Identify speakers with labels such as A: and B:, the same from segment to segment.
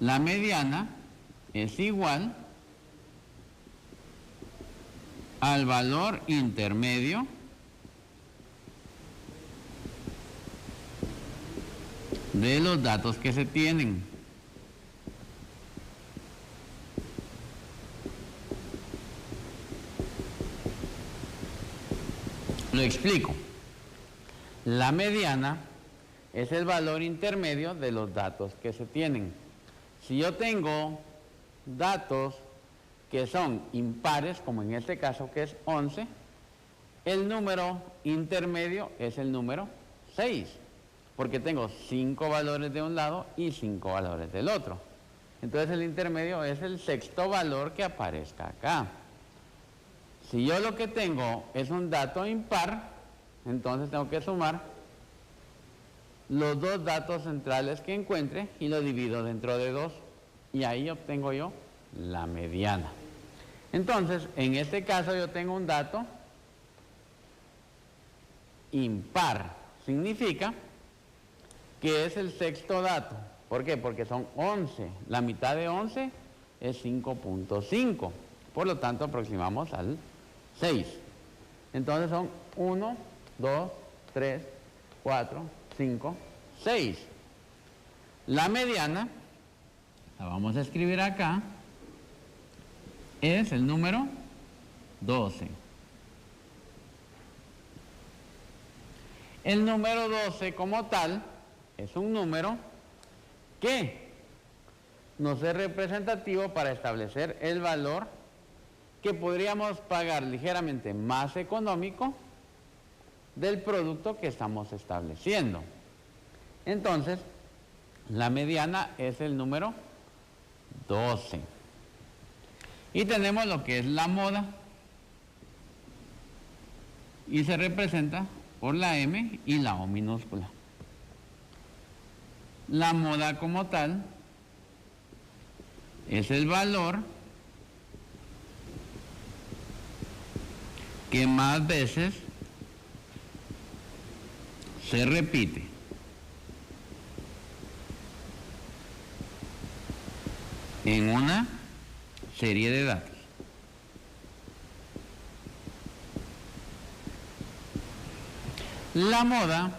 A: la mediana es igual al valor intermedio de los datos que se tienen. Lo explico. La mediana es el valor intermedio de los datos que se tienen. Si yo tengo datos que son impares, como en este caso que es 11, el número intermedio es el número 6, porque tengo 5 valores de un lado y 5 valores del otro. Entonces el intermedio es el sexto valor que aparezca acá. Si yo lo que tengo es un dato impar, entonces tengo que sumar los dos datos centrales que encuentre y lo divido dentro de 2 y ahí obtengo yo la mediana. Entonces, en este caso yo tengo un dato impar. Significa que es el sexto dato. ¿Por qué? Porque son 11. La mitad de 11 es 5.5. Por lo tanto, aproximamos al 6. Entonces son 1, 2, 3, 4, 5, 6. La mediana, la vamos a escribir acá, es el número 12. El número 12 como tal es un número que nos es representativo para establecer el valor que podríamos pagar ligeramente más económico del producto que estamos estableciendo. Entonces, la mediana es el número 12. Y tenemos lo que es la moda. Y se representa por la M y la O minúscula. La moda como tal es el valor que más veces se repite. En una serie de datos. La moda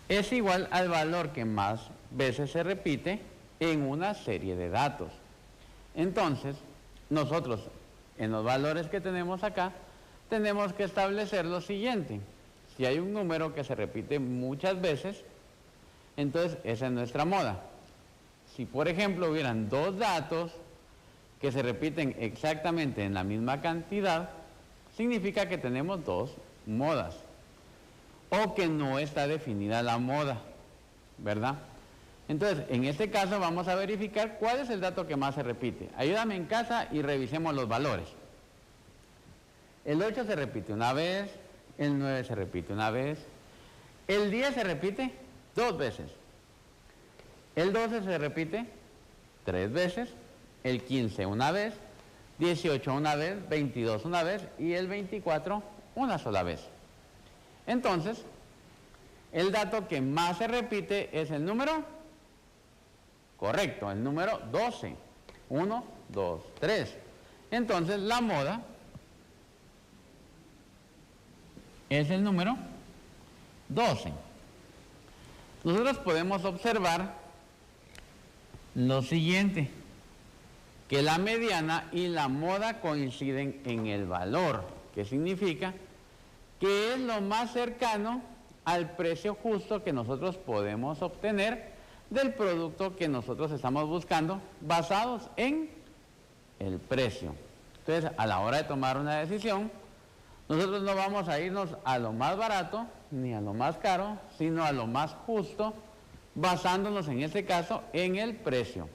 A: es igual al valor que más veces se repite en una serie de datos. Entonces, nosotros en los valores que tenemos acá, tenemos que establecer lo siguiente. Si hay un número que se repite muchas veces, entonces esa es nuestra moda. Si por ejemplo hubieran dos datos que se repiten exactamente en la misma cantidad, significa que tenemos dos modas. O que no está definida la moda, ¿verdad? Entonces, en este caso vamos a verificar cuál es el dato que más se repite. Ayúdame en casa y revisemos los valores. El 8 se repite una vez, el 9 se repite una vez, el 10 se repite 2 veces, el 12 se repite 3 veces, el 15 una vez, 18 una vez, 22 una vez y el 24 una sola vez. Entonces, el dato que más se repite es el número correcto, el número 12. 1, 2, 3. Entonces, la moda es el número 12. Nosotros podemos observar lo siguiente, que la mediana y la moda coinciden en el valor, que significa que es lo más cercano al precio justo que nosotros podemos obtener del producto que nosotros estamos buscando, basados en el precio. Entonces, a la hora de tomar una decisión, nosotros no vamos a irnos a lo más barato ni a lo más caro, sino a lo más justo, basándonos en este caso en el precio.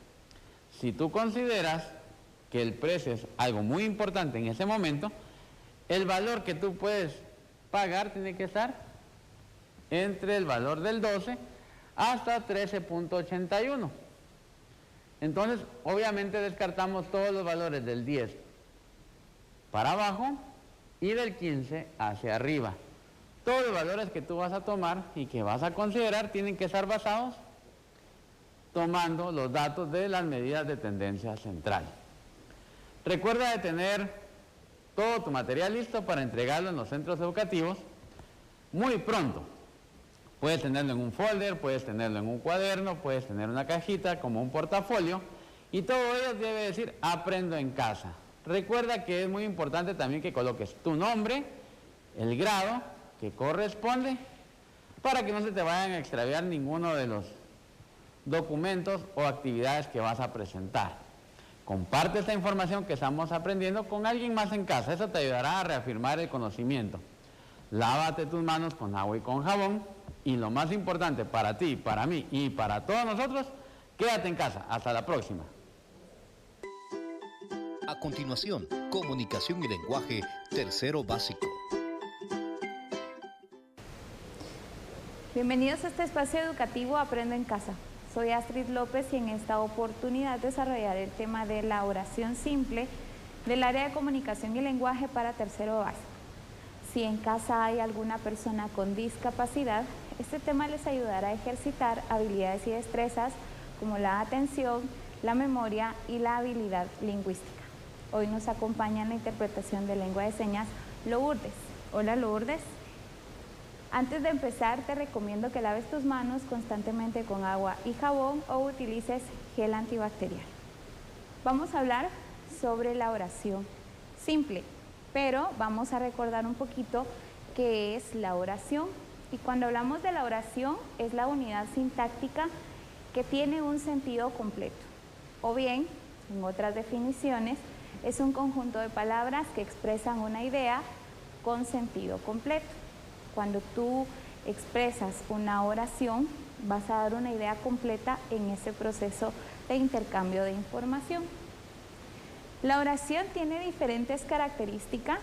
A: Si tú consideras que el precio es algo muy importante en ese momento, el valor que tú puedes pagar tiene que estar entre el valor del 12 hasta 13.81. Entonces, obviamente descartamos todos los valores del 10 para abajo y del 15 hacia arriba. Todos los valores que tú vas a tomar y que vas a considerar tienen que estar basados tomando los datos de las medidas de tendencia central. Recuerda de tener todo tu material listo para entregarlo en los centros educativos muy pronto. Puedes tenerlo en un folder, puedes tenerlo en un cuaderno, puedes tener una cajita como un portafolio, y todo ello debe decir aprendo en casa. Recuerda que es muy importante también que coloques tu nombre, el grado que corresponde, para que no se te vayan a extraviar ninguno de los documentos o actividades que vas a presentar. Comparte esta información que estamos aprendiendo con alguien más en casa, eso te ayudará a reafirmar el conocimiento. Lávate tus manos con agua y con jabón, y lo más importante para ti, para mí y para todos nosotros, quédate en casa. Hasta la próxima.
B: A continuación, comunicación y lenguaje, tercero básico.
C: Bienvenidos a este espacio educativo Aprendo en Casa. Soy Astrid López y en esta oportunidad desarrollaré el tema de la oración simple del área de comunicación y lenguaje para tercero básico. Si en casa hay alguna persona con discapacidad, este tema les ayudará a ejercitar habilidades y destrezas como la atención, la memoria y la habilidad lingüística. Hoy nos acompaña en la interpretación de lengua de señas Lourdes. Hola Lourdes. Antes de empezar te recomiendo que laves tus manos constantemente con agua y jabón o utilices gel antibacterial. Vamos a hablar sobre la oración simple, pero vamos a recordar un poquito qué es la oración. Y cuando hablamos de la oración es la unidad sintáctica que tiene un sentido completo, o bien, en otras definiciones, es un conjunto de palabras que expresan una idea con sentido completo. Cuando tú expresas una oración, vas a dar una idea completa en ese proceso de intercambio de información. La oración tiene diferentes características,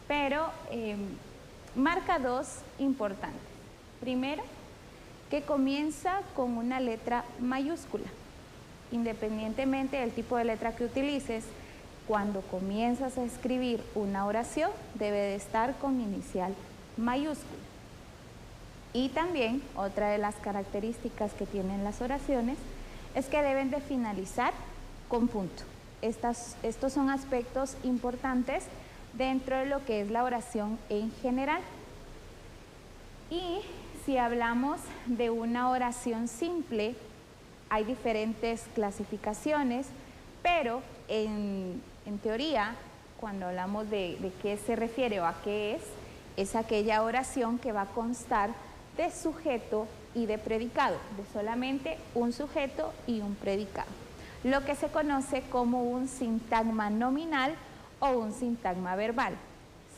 C: pero marca dos importantes. Primero, que comienza con una letra mayúscula. Independientemente del tipo de letra que utilices, cuando comienzas a escribir una oración, debe de estar con inicial mayúscula. Y también, otra de las características que tienen las oraciones es que deben de finalizar con punto. Estos son aspectos importantes dentro de lo que es la oración en general. Y si hablamos de una oración simple, hay diferentes clasificaciones, pero en teoría, cuando hablamos de qué se refiere o a qué es aquella oración que va a constar de sujeto y de predicado, de solamente un sujeto y un predicado, lo que se conoce como un sintagma nominal o un sintagma verbal.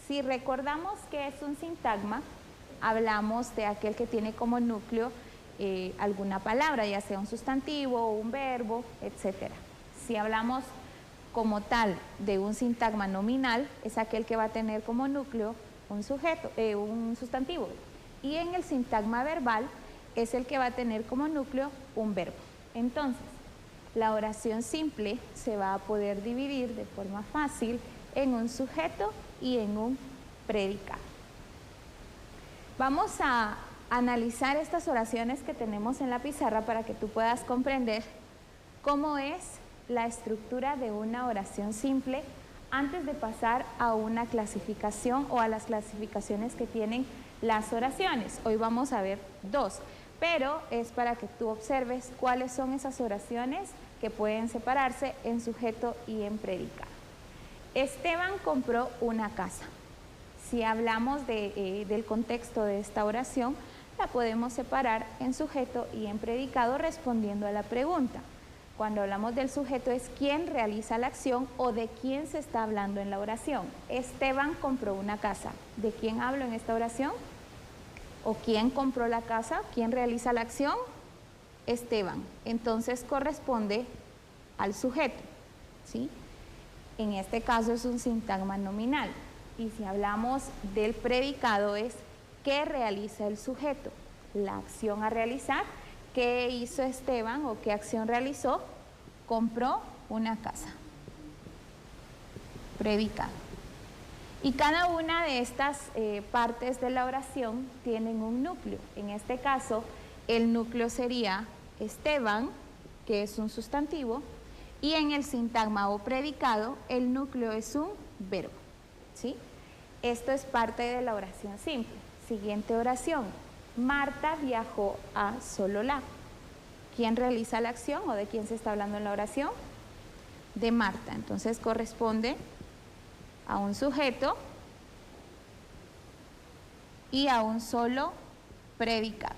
C: Si recordamos qué es un sintagma, hablamos de aquel que tiene como núcleo alguna palabra, ya sea un sustantivo, un verbo, etc. Si hablamos como tal de un sintagma nominal, es aquel que va a tener como núcleo un sujeto, un sustantivo, y en el sintagma verbal es el que va a tener como núcleo un verbo. Entonces, la oración simple se va a poder dividir de forma fácil en un sujeto y en un predicado. Vamos a analizar estas oraciones que tenemos en la pizarra para que tú puedas comprender cómo es la estructura de una oración simple antes de pasar a una clasificación o a las clasificaciones que tienen las oraciones. Hoy vamos a ver dos, pero es para que tú observes cuáles son esas oraciones que pueden separarse en sujeto y en predicado. Esteban compró una casa. Si hablamos del contexto de esta oración, la podemos separar en sujeto y en predicado respondiendo a la pregunta. Cuando hablamos del sujeto es quién realiza la acción o de quién se está hablando en la oración. Esteban compró una casa. ¿De quién hablo en esta oración? ¿O quién compró la casa? ¿Quién realiza la acción? Esteban. Entonces corresponde al sujeto, ¿sí? En este caso es un sintagma nominal. Y si hablamos del predicado es ¿qué realiza el sujeto? La acción a realizar. ¿Qué hizo Esteban o qué acción realizó? Compró una casa. Predicado. Y cada una de estas partes de la oración tienen un núcleo. En este caso, el núcleo sería Esteban, que es un sustantivo, y en el sintagma o predicado, el núcleo es un verbo, ¿sí? Esto es parte de la oración simple. Siguiente oración. Marta viajó a Sololá. ¿Quién realiza la acción o de quién se está hablando en la oración? De Marta. Entonces corresponde a un sujeto y a un solo predicado.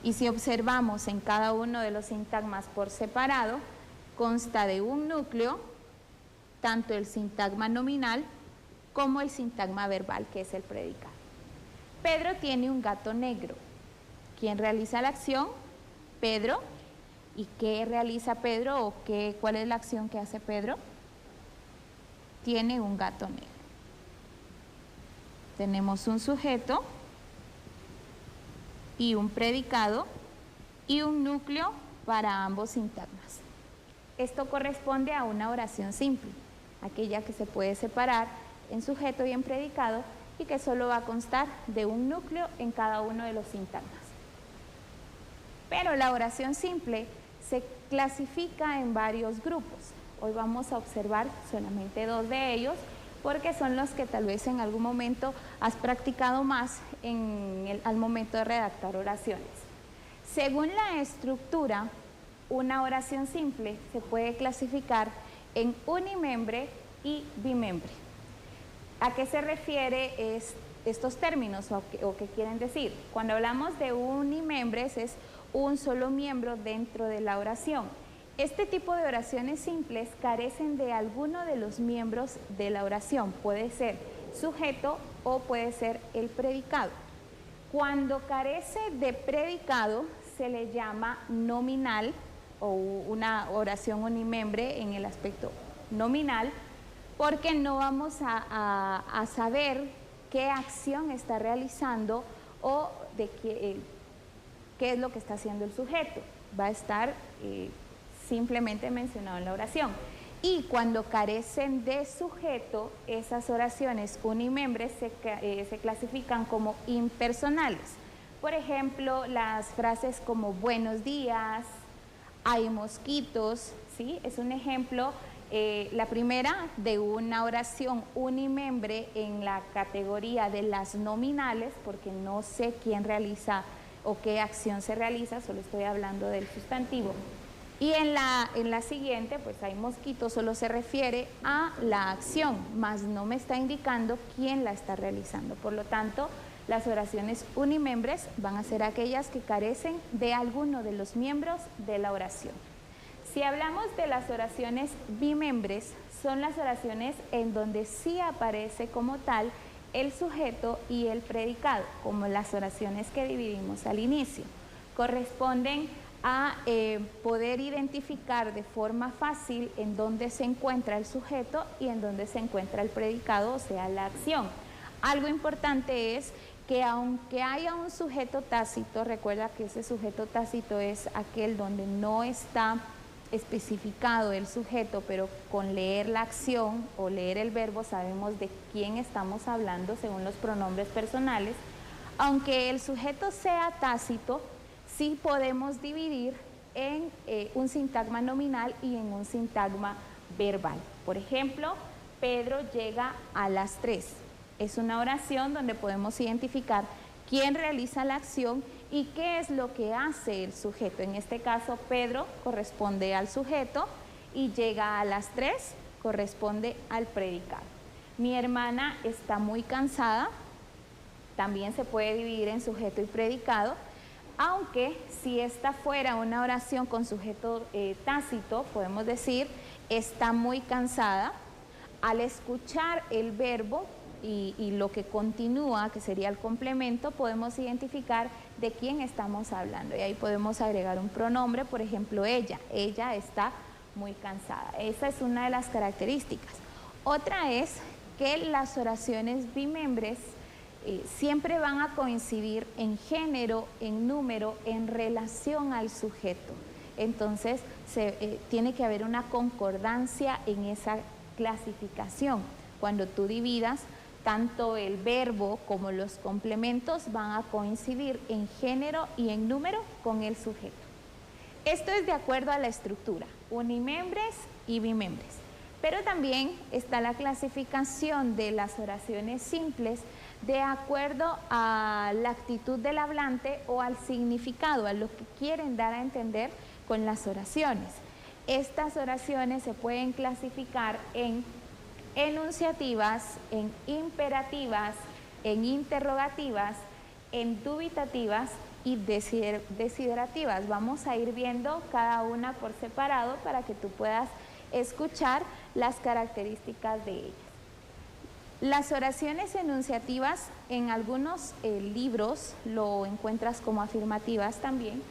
C: Y si observamos en cada uno de los sintagmas por separado, consta de un núcleo, tanto el sintagma nominal como el sintagma verbal, que es el predicado. Pedro tiene un gato negro. ¿Quién realiza la acción? Pedro. ¿Y qué realiza Pedro o cuál es la acción que hace Pedro? Tiene un gato negro. Tenemos un sujeto y un predicado y un núcleo para ambos sintagmas. Esto corresponde a una oración simple, aquella que se puede separar en sujeto y en predicado y que solo va a constar de un núcleo en cada uno de los sintagmas. Pero la oración simple se clasifica en varios grupos. Hoy vamos a observar solamente 2 de ellos porque son los que tal vez en algún momento has practicado más al momento de redactar oraciones. Según la estructura, una oración simple se puede clasificar en unimembre y bimembre. ¿A qué se refiere estos términos o qué quieren decir? Cuando hablamos de unimembres es un solo miembro dentro de la oración. Este tipo de oraciones simples carecen de alguno de los miembros de la oración. Puede ser sujeto o puede ser el predicado. Cuando carece de predicado se le llama nominal o una oración unimembre en el aspecto nominal, porque no vamos a saber qué acción está realizando o de qué es lo que está haciendo el sujeto. Va a estar simplemente mencionado en la oración. Y cuando carecen de sujeto, esas oraciones unimembres se clasifican como impersonales. Por ejemplo, las frases como buenos días, hay mosquitos, ¿sí? Es un ejemplo. La primera de una oración unimembre en la categoría de las nominales, porque no sé quién realiza o qué acción se realiza, solo estoy hablando del sustantivo. Y en la siguiente, pues hay mosquitos, solo se refiere a la acción, mas no me está indicando quién la está realizando. Por lo tanto, las oraciones unimembres van a ser aquellas que carecen de alguno de los miembros de la oración. Si hablamos de las oraciones bimembres, son las oraciones en donde sí aparece como tal el sujeto y el predicado, como las oraciones que dividimos al inicio. Corresponden a poder identificar de forma fácil en dónde se encuentra el sujeto y en dónde se encuentra el predicado, o sea, la acción. Algo importante es que aunque haya un sujeto tácito, recuerda que ese sujeto tácito es aquel donde no está especificado el sujeto, pero con leer la acción o leer el verbo sabemos de quién estamos hablando según los pronombres personales. Aunque el sujeto sea tácito, sí podemos dividir en un sintagma nominal y en un sintagma verbal. Por ejemplo, Pedro llega a las 3. Es una oración donde podemos identificar quién realiza la acción y qué es lo que hace el sujeto. En este caso, Pedro corresponde al sujeto y llega a las 3 corresponde al predicado. Mi hermana está muy cansada, también se puede dividir en sujeto y predicado, aunque si esta fuera una oración con sujeto tácito, podemos decir, está muy cansada. Al escuchar el verbo y lo que continúa, que sería el complemento, podemos identificar de quién estamos hablando. Y ahí podemos agregar un pronombre, por ejemplo, ella. Ella está muy cansada. Esa es una de las características. Otra es que las oraciones bimembres siempre van a coincidir en género, en número, en relación al sujeto. Entonces, tiene que haber una concordancia en esa clasificación. Cuando tú dividas Tanto el verbo como los complementos van a coincidir en género y en número con el sujeto. Esto es de acuerdo a la estructura, unimembres y bimembres. Pero también está la clasificación de las oraciones simples de acuerdo a la actitud del hablante o al significado, a lo que quieren dar a entender con las oraciones. Estas oraciones se pueden clasificar en enunciativas, en imperativas, en interrogativas, en dubitativas y desiderativas. Vamos a ir viendo cada una por separado para que tú puedas escuchar las características de ellas. Las oraciones enunciativas en algunos libros lo encuentras como afirmativas también,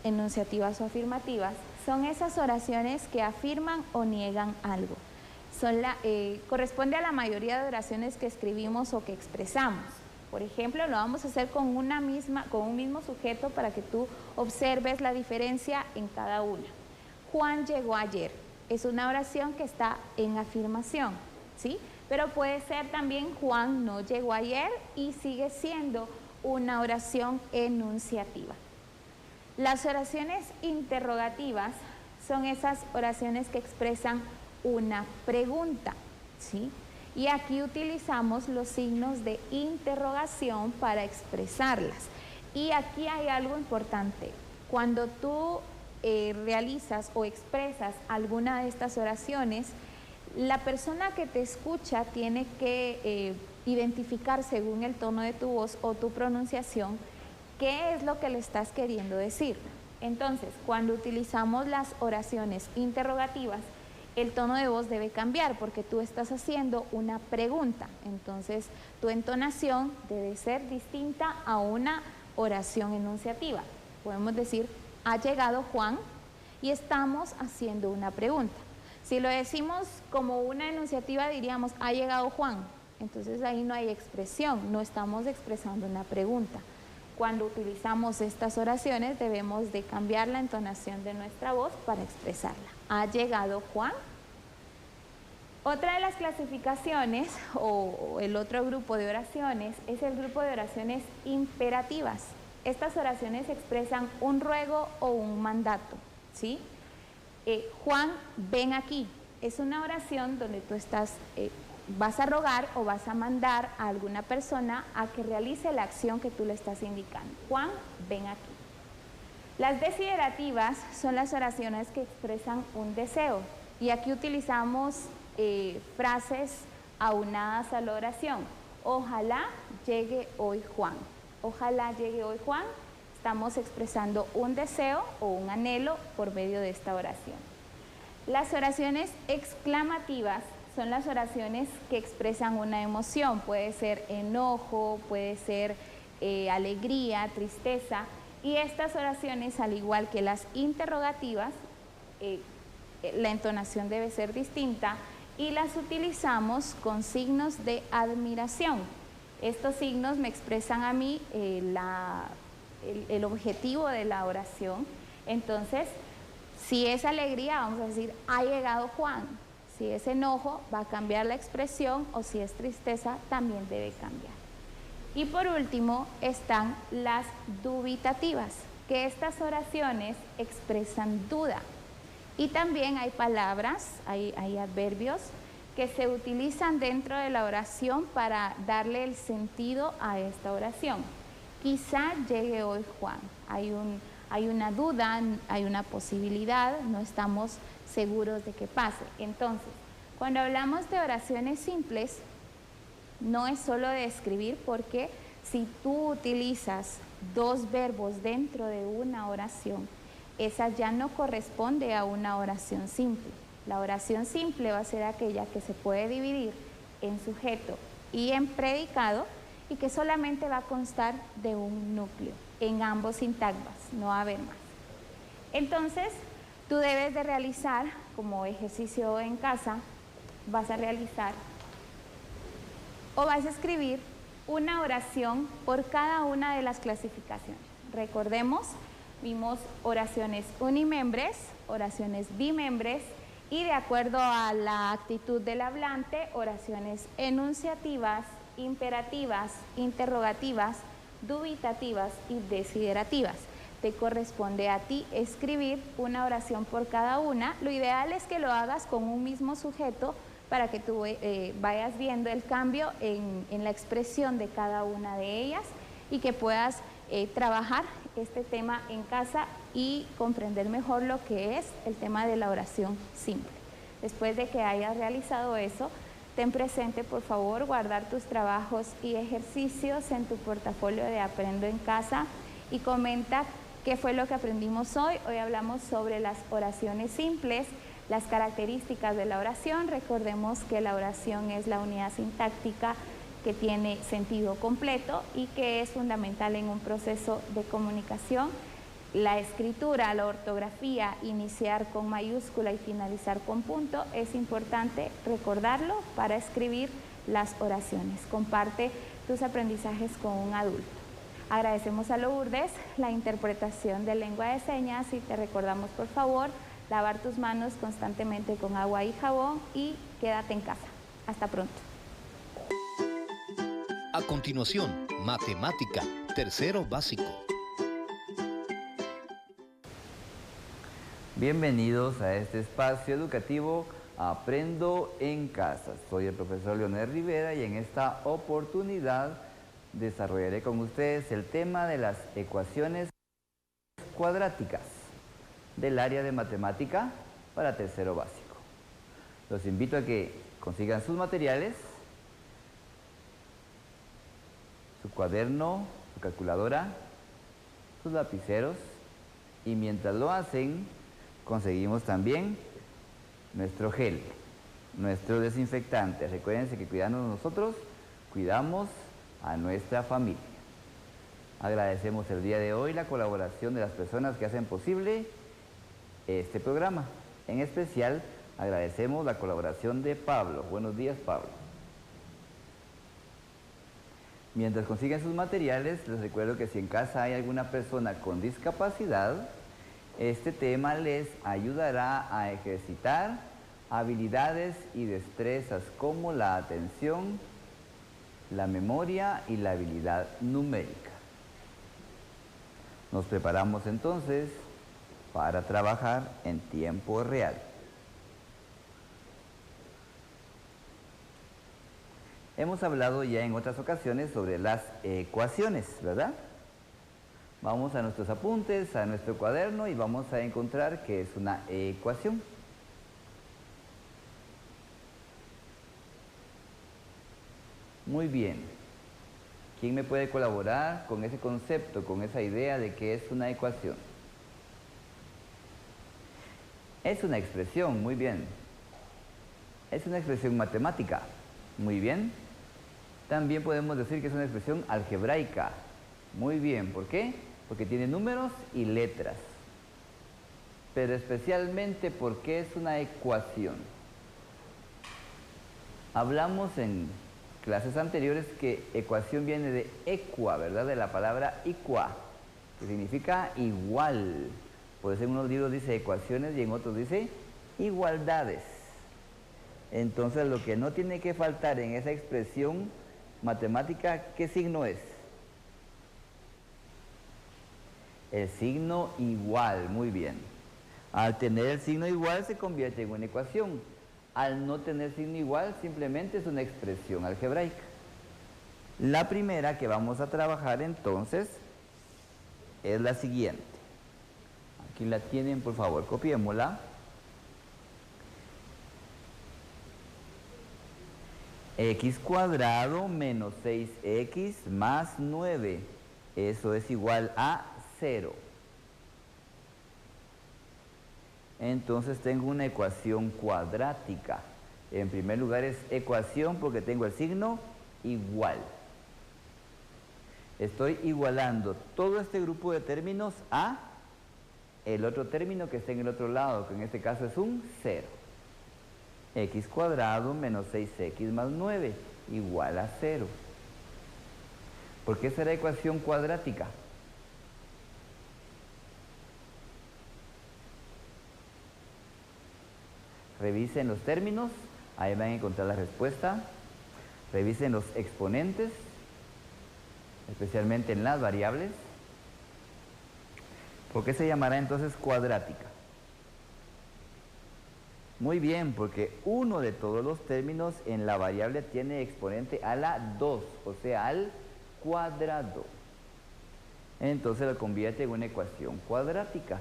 C: enunciativas o afirmativas, son esas oraciones que afirman o niegan algo. Corresponde a la mayoría de oraciones que escribimos o que expresamos. Por ejemplo, lo vamos a hacer con un mismo sujeto para que tú observes la diferencia en cada una. Juan llegó ayer. Es una oración que está en afirmación, ¿sí? Pero puede ser también Juan no llegó ayer y sigue siendo una oración enunciativa. Las oraciones interrogativas son esas oraciones que expresan una pregunta, ¿sí? Y aquí utilizamos los signos de interrogación para expresarlas. Y aquí hay algo importante. Cuando tú realizas o expresas alguna de estas oraciones, la persona que te escucha tiene que identificar según el tono de tu voz o tu pronunciación qué es lo que le estás queriendo decir. Entonces, cuando utilizamos las oraciones interrogativas, el tono de voz debe cambiar porque tú estás haciendo una pregunta. Entonces, tu entonación debe ser distinta a una oración enunciativa. Podemos decir, ha llegado Juan y estamos haciendo una pregunta. Si lo decimos como una enunciativa, diríamos, ha llegado Juan. Entonces, ahí no hay expresión, no estamos expresando una pregunta. Cuando utilizamos estas oraciones, debemos de cambiar la entonación de nuestra voz para expresarla. ¿Ha llegado Juan? Otra de las clasificaciones o el otro grupo de oraciones es el grupo de oraciones imperativas. Estas oraciones expresan un ruego o un mandato, ¿sí? Juan, ven aquí. Es una oración donde tú vas a rogar o vas a mandar a alguna persona a que realice la acción que tú le estás indicando. Juan, ven aquí. Las desiderativas son las oraciones que expresan un deseo. Y aquí utilizamos frases aunadas a la oración. Ojalá llegue hoy Juan. Ojalá llegue hoy Juan. Estamos expresando un deseo o un anhelo por medio de esta oración. Las oraciones exclamativas son las oraciones que expresan una emoción. Puede ser enojo, puede ser alegría, tristeza. Y estas oraciones, al igual que las interrogativas, la entonación debe ser distinta y las utilizamos con signos de admiración. Estos signos me expresan a mí el objetivo de la oración. Entonces, si es alegría, vamos a decir, ha llegado Juan. Si es enojo, va a cambiar la expresión, o si es tristeza, también debe cambiar. Y por último, están las dubitativas, que estas oraciones expresan duda. Y también hay palabras, hay adverbios que se utilizan dentro de la oración para darle el sentido a esta oración. Quizá llegue hoy Juan. Hay una duda, hay una posibilidad, no estamos seguros de que pase. Entonces, cuando hablamos de oraciones simples, no es solo de escribir, porque si tú utilizas dos verbos dentro de una oración, esa ya no corresponde a una oración simple. La oración simple va a ser aquella que se puede dividir en sujeto y en predicado y que solamente va a constar de un núcleo en ambos sintagmas, no va a haber más. Entonces, tú debes de realizar, como ejercicio en casa, vas a realizar o vas a escribir una oración por cada una de las clasificaciones. Recordemos, vimos oraciones unimembres, oraciones bimembres Y de acuerdo a la actitud del hablante, oraciones enunciativas, imperativas, interrogativas, dubitativas y desiderativas. Te corresponde a ti escribir una oración por cada una. Lo ideal es que lo hagas con un mismo sujeto para que tú vayas viendo el cambio en la expresión de cada una de ellas y que puedas trabajar este tema en casa y comprender mejor lo que es el tema de la oración simple. Después de que hayas realizado eso, ten presente, por favor, guardar tus trabajos y ejercicios en tu portafolio de Aprendo en Casa y comenta qué fue lo que aprendimos hoy. Hoy hablamos sobre las oraciones simples, las características de la oración. Recordemos que la oración es la unidad sintáctica que tiene sentido completo y que es fundamental en un proceso de comunicación. La escritura, la ortografía, iniciar con mayúscula y finalizar con punto, es importante recordarlo para escribir las oraciones. Comparte tus aprendizajes con un adulto. Agradecemos a Lourdes la interpretación de lengua de señas y te recordamos, por favor, lavar tus manos constantemente con agua y jabón y quédate en casa. Hasta pronto.
B: A continuación, matemática, tercero básico.
D: Bienvenidos a este espacio educativo Aprendo en Casa. Soy el profesor Leonel Rivera y en esta oportunidad desarrollaré con ustedes el tema de las ecuaciones cuadráticas del área de matemática para tercero básico. Los invito a que consigan sus materiales, su cuaderno, su calculadora, sus lapiceros y mientras lo hacen, conseguimos también nuestro gel, nuestro desinfectante. Recuérdense que cuidándonos nosotros, cuidamos a nuestra familia. Agradecemos el día de hoy la colaboración de las personas que hacen posible este programa. En especial, agradecemos la colaboración de Pablo. Buenos días, Pablo. Mientras consiguen sus materiales, les recuerdo que si en casa hay alguna persona con discapacidad, este tema les ayudará a ejercitar habilidades y destrezas como la atención, la memoria y la habilidad numérica. Nos preparamos entonces para trabajar en tiempo real. Hemos hablado ya en otras ocasiones sobre las ecuaciones, ¿verdad? Vamos a nuestros apuntes, a nuestro cuaderno y vamos a encontrar qué es una ecuación. Muy bien. ¿Quién me puede colaborar con ese concepto, con esa idea de qué es una ecuación? Es una expresión, muy bien. Es una expresión matemática, muy bien. También podemos decir que es una expresión algebraica, muy bien. ¿Por qué? Porque tiene números y letras. Pero especialmente porque es una ecuación. Hablamos en clases anteriores que ecuación viene de equa, ¿verdad? De la palabra equa, que significa igual. Por eso en unos libros dice ecuaciones y en otros dice igualdades. Entonces lo que no tiene que faltar en esa expresión matemática, ¿qué signo es? El signo igual, muy bien. Al tener el signo igual se convierte en una ecuación. Al no tener signo igual simplemente es una expresión algebraica. La primera que vamos a trabajar entonces es la siguiente. Aquí la tienen, por favor, copiémosla. X cuadrado menos 6x más 9. Eso es igual a 0. Entonces tengo una ecuación cuadrática. En primer lugar es ecuación porque tengo el signo igual. Estoy igualando todo este grupo de términos a el otro término que está en el otro lado, que en este caso es un 0. X cuadrado menos 6x más 9 igual a 0. ¿Por qué será ecuación cuadrática? Revisen los términos, ahí van a encontrar la respuesta. Revisen los exponentes, especialmente en las variables. ¿Por qué se llamará entonces cuadrática? Muy bien, porque uno de todos los términos en la variable tiene exponente a la 2, o sea, al cuadrado. Entonces lo convierte en una ecuación cuadrática.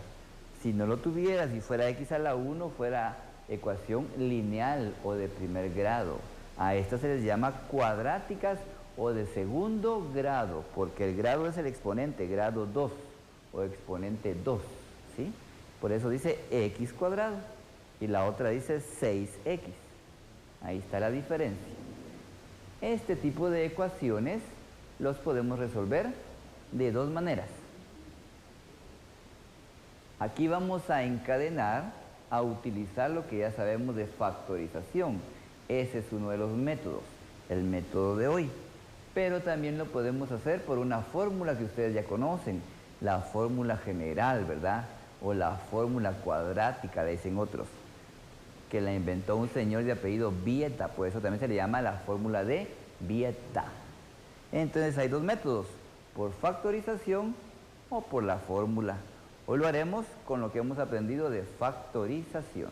D: Si no lo tuviera, si fuera x a la 1, fuera ecuación lineal o de primer grado. A estas se les llama cuadráticas o de segundo grado, porque el grado es el exponente, grado 2 o exponente 2, ¿sí? Por eso dice x cuadrado y la otra dice 6x. Ahí está la diferencia. Este tipo de ecuaciones los podemos resolver de dos maneras. Aquí vamos a encadenar a utilizar lo que ya sabemos de factorización. Ese es uno de los métodos, el método de hoy. Pero también lo podemos hacer por una fórmula que ustedes ya conocen, la fórmula general, ¿verdad? O la fórmula cuadrática, le dicen otros, que la inventó un señor de apellido Vieta, por eso también se le llama la fórmula de Vieta. Entonces hay dos métodos, por factorización o por la fórmula. Hoy lo haremos con lo que hemos aprendido de factorización.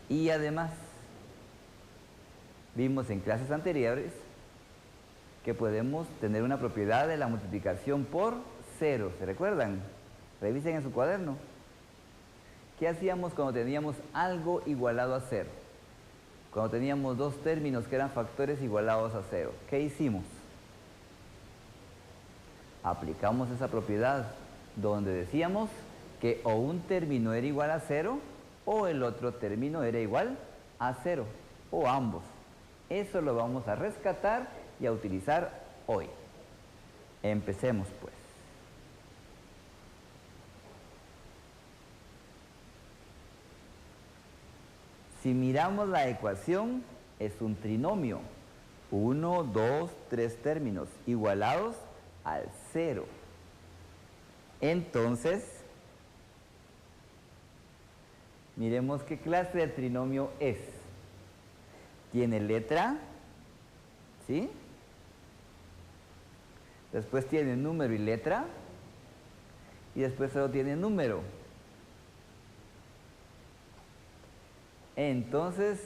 D: Y además, vimos en clases anteriores que podemos tener una propiedad de la multiplicación por cero. ¿Se recuerdan? Revisen en su cuaderno. ¿Qué hacíamos cuando teníamos algo igualado a cero? Cuando teníamos dos términos que eran factores igualados a cero. ¿Qué hicimos? Aplicamos esa propiedad donde decíamos que o un término era igual a cero o el otro término era igual a cero, o ambos. Eso lo vamos a rescatar y a utilizar hoy. Empecemos pues. Si miramos la ecuación, es un trinomio. 1, 2, 3 términos igualados al cero. Entonces, miremos qué clase de trinomio es. Tiene letra, ¿sí? Después tiene número y letra, y después solo tiene número. Entonces,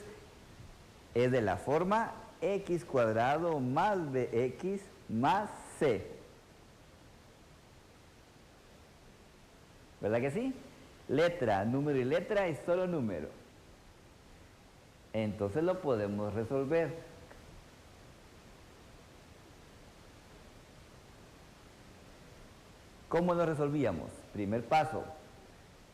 D: es de la forma x cuadrado más bx más c. ¿Verdad que sí? Letra, número y letra es solo número. Entonces lo podemos resolver. ¿Cómo lo resolvíamos? Primer paso,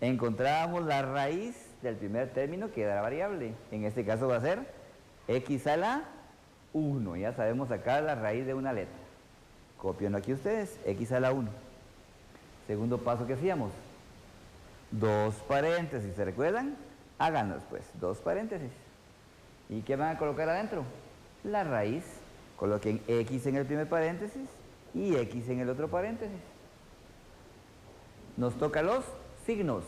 D: encontrábamos la raíz del primer término que era la variable. En este caso va a ser x a la 1. Ya sabemos sacar la raíz de una letra. Copienlo aquí ustedes, x a la 1. Segundo paso que hacíamos, dos paréntesis, ¿se recuerdan? Háganlos pues, dos paréntesis. ¿Y qué van a colocar adentro? La raíz. Coloquen x en el primer paréntesis y x en el otro paréntesis. Nos toca los signos.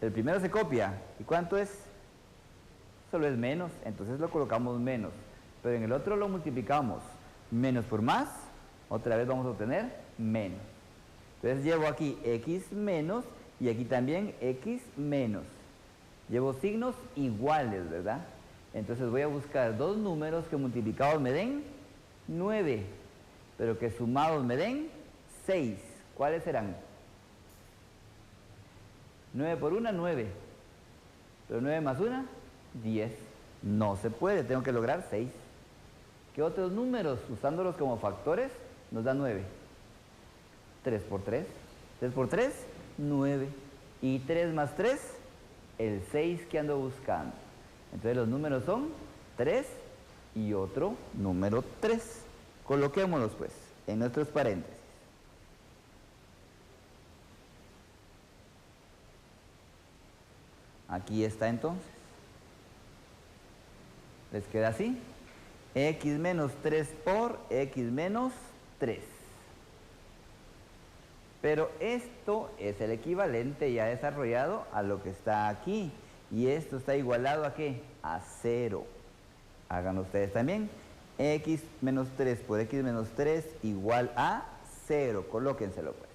D: El primero se copia. ¿Y cuánto es? Solo es menos, entonces lo colocamos menos. Pero en el otro lo multiplicamos. Menos por más, otra vez vamos a obtener menos. Entonces llevo aquí x menos y aquí también x menos. Llevo signos iguales, ¿verdad? Entonces voy a buscar dos números que multiplicados me den 9, pero que sumados me den 6. ¿Cuáles serán? 9 por 1, 9. Pero 9 más 1, 10. No se puede, tengo que lograr 6. ¿Qué otros números, usándolos como factores, nos da 9? 3 por 3. 3 por 3, 9. Y 3 más 3, el 6 que ando buscando. Entonces los números son 3 y otro número 3. Coloquémoslos pues en nuestros paréntesis. Aquí está entonces. Les queda así. X menos 3 por x menos 3. Pero esto es el equivalente ya desarrollado a lo que está aquí. Y esto está igualado ¿a qué? A 0. Hagan ustedes también. X menos 3 por X menos 3 igual a 0. Colóquenselo pues.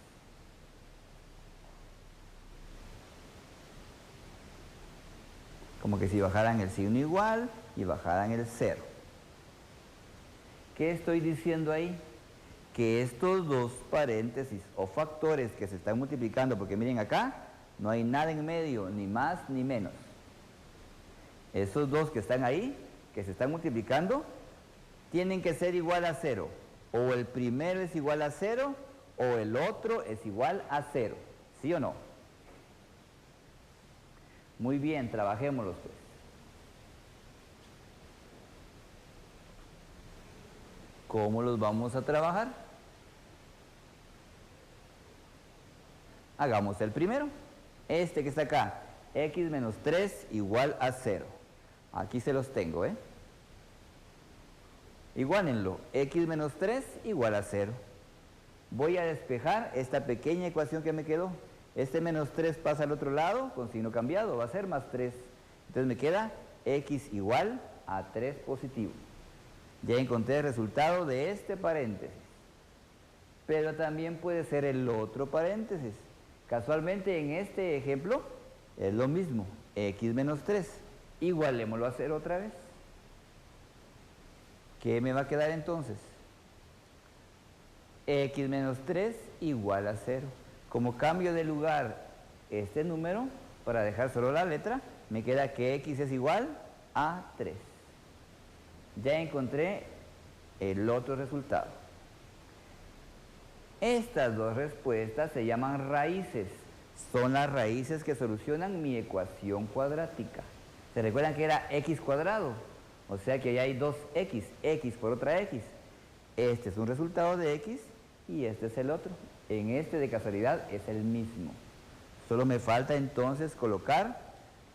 D: Como que si bajaran el signo igual y bajaran el 0. ¿Qué estoy diciendo ahí? Que estos dos paréntesis o factores que se están multiplicando, porque miren acá, no hay nada en medio, ni más ni menos. Esos dos que están ahí, que se están multiplicando, tienen que ser igual a 0. O el primero es igual a 0, o el otro es igual a 0. ¿Sí o no? Muy bien, trabajémoslos pues. ¿Cómo los vamos a trabajar? Hagamos el primero. Este que está acá, x menos 3 igual a 0. Aquí se los tengo, ¿eh? Igualenlo, x menos 3 igual a 0. Voy a despejar esta pequeña ecuación que me quedó. Este menos 3 pasa al otro lado con signo cambiado, va a ser más 3. Entonces me queda x igual a 3 positivo. Ya encontré el resultado de este paréntesis. Pero también puede ser el otro paréntesis. Casualmente en este ejemplo es lo mismo, x menos 3. Igualémoslo a 0 otra vez. ¿Qué me va a quedar entonces? X menos 3 igual a 0. Como cambio de lugar este número, para dejar solo la letra, me queda que x es igual a 3. Ya encontré el otro resultado. Estas dos respuestas se llaman raíces. Son las raíces que solucionan mi ecuación cuadrática. ¿Se recuerdan que era x cuadrado? O sea que ya hay dos x, x por otra x. Este es un resultado de x y este es el otro. En este de casualidad es el mismo. Solo me falta entonces colocar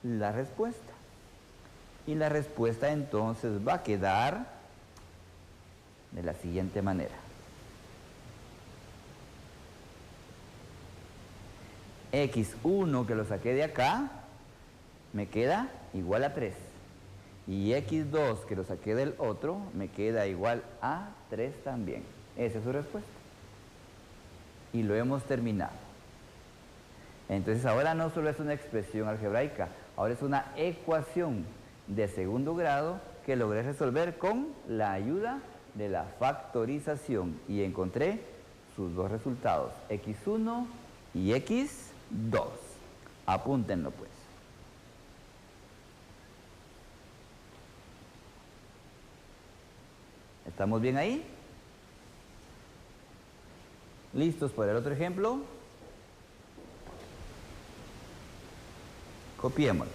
D: la respuesta. Y la respuesta entonces va a quedar de la siguiente manera. x1 que lo saqué de acá me queda igual a 3. Y x2 que lo saqué del otro me queda igual a 3 también. Esa es su respuesta. Y lo hemos terminado. Entonces ahora no solo es una expresión algebraica, ahora es una ecuación de segundo grado que logré resolver con la ayuda de la factorización. Y encontré sus dos resultados, x1 y x2. Apúntenlo pues. ¿Estamos bien ahí? ¿Listos para el otro ejemplo? Copiémoslo.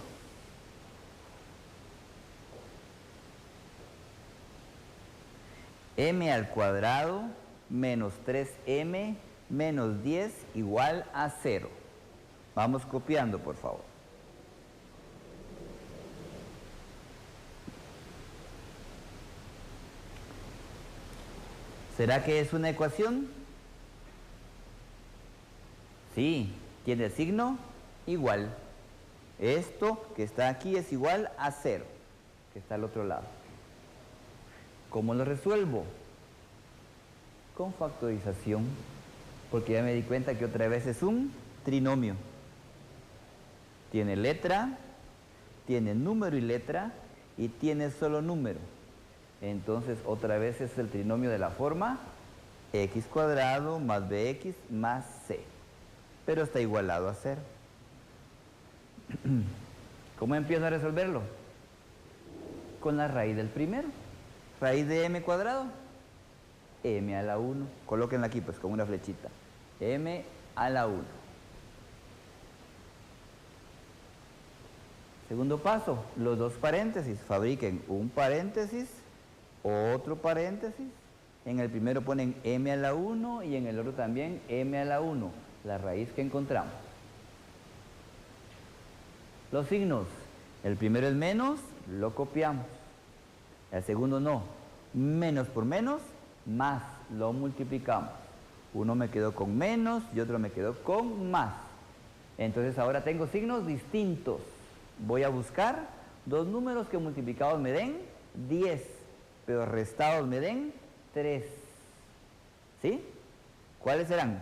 D: M al cuadrado menos 3m menos 10 igual a 0. Vamos copiando, por favor. ¿Será que es una ecuación? Sí, tiene el signo igual. Esto que está aquí es igual a 0, que está al otro lado. ¿Cómo lo resuelvo? Con factorización, porque ya me di cuenta que otra vez es un trinomio. Tiene letra, tiene número y letra, y tiene solo número. Entonces otra vez es el trinomio de la forma x cuadrado más bx más c. Pero está igualado a 0. ¿Cómo empiezo a resolverlo? Con la raíz del primero. Raíz de m cuadrado, m a la 1. Colóquenla aquí pues con una flechita. M a la 1. Segundo paso, los dos paréntesis. Fabriquen un paréntesis, otro paréntesis. En el primero ponen m a la 1 y en el otro también m a la 1. La raíz que encontramos. Los signos. El primero es menos, lo copiamos. El segundo no. Menos por menos, más, lo multiplicamos. Uno me quedó con menos y otro me quedó con más. Entonces ahora tengo signos distintos. Voy a buscar dos números que multiplicados me den 10, pero restados me den 3. ¿Sí? ¿Cuáles serán?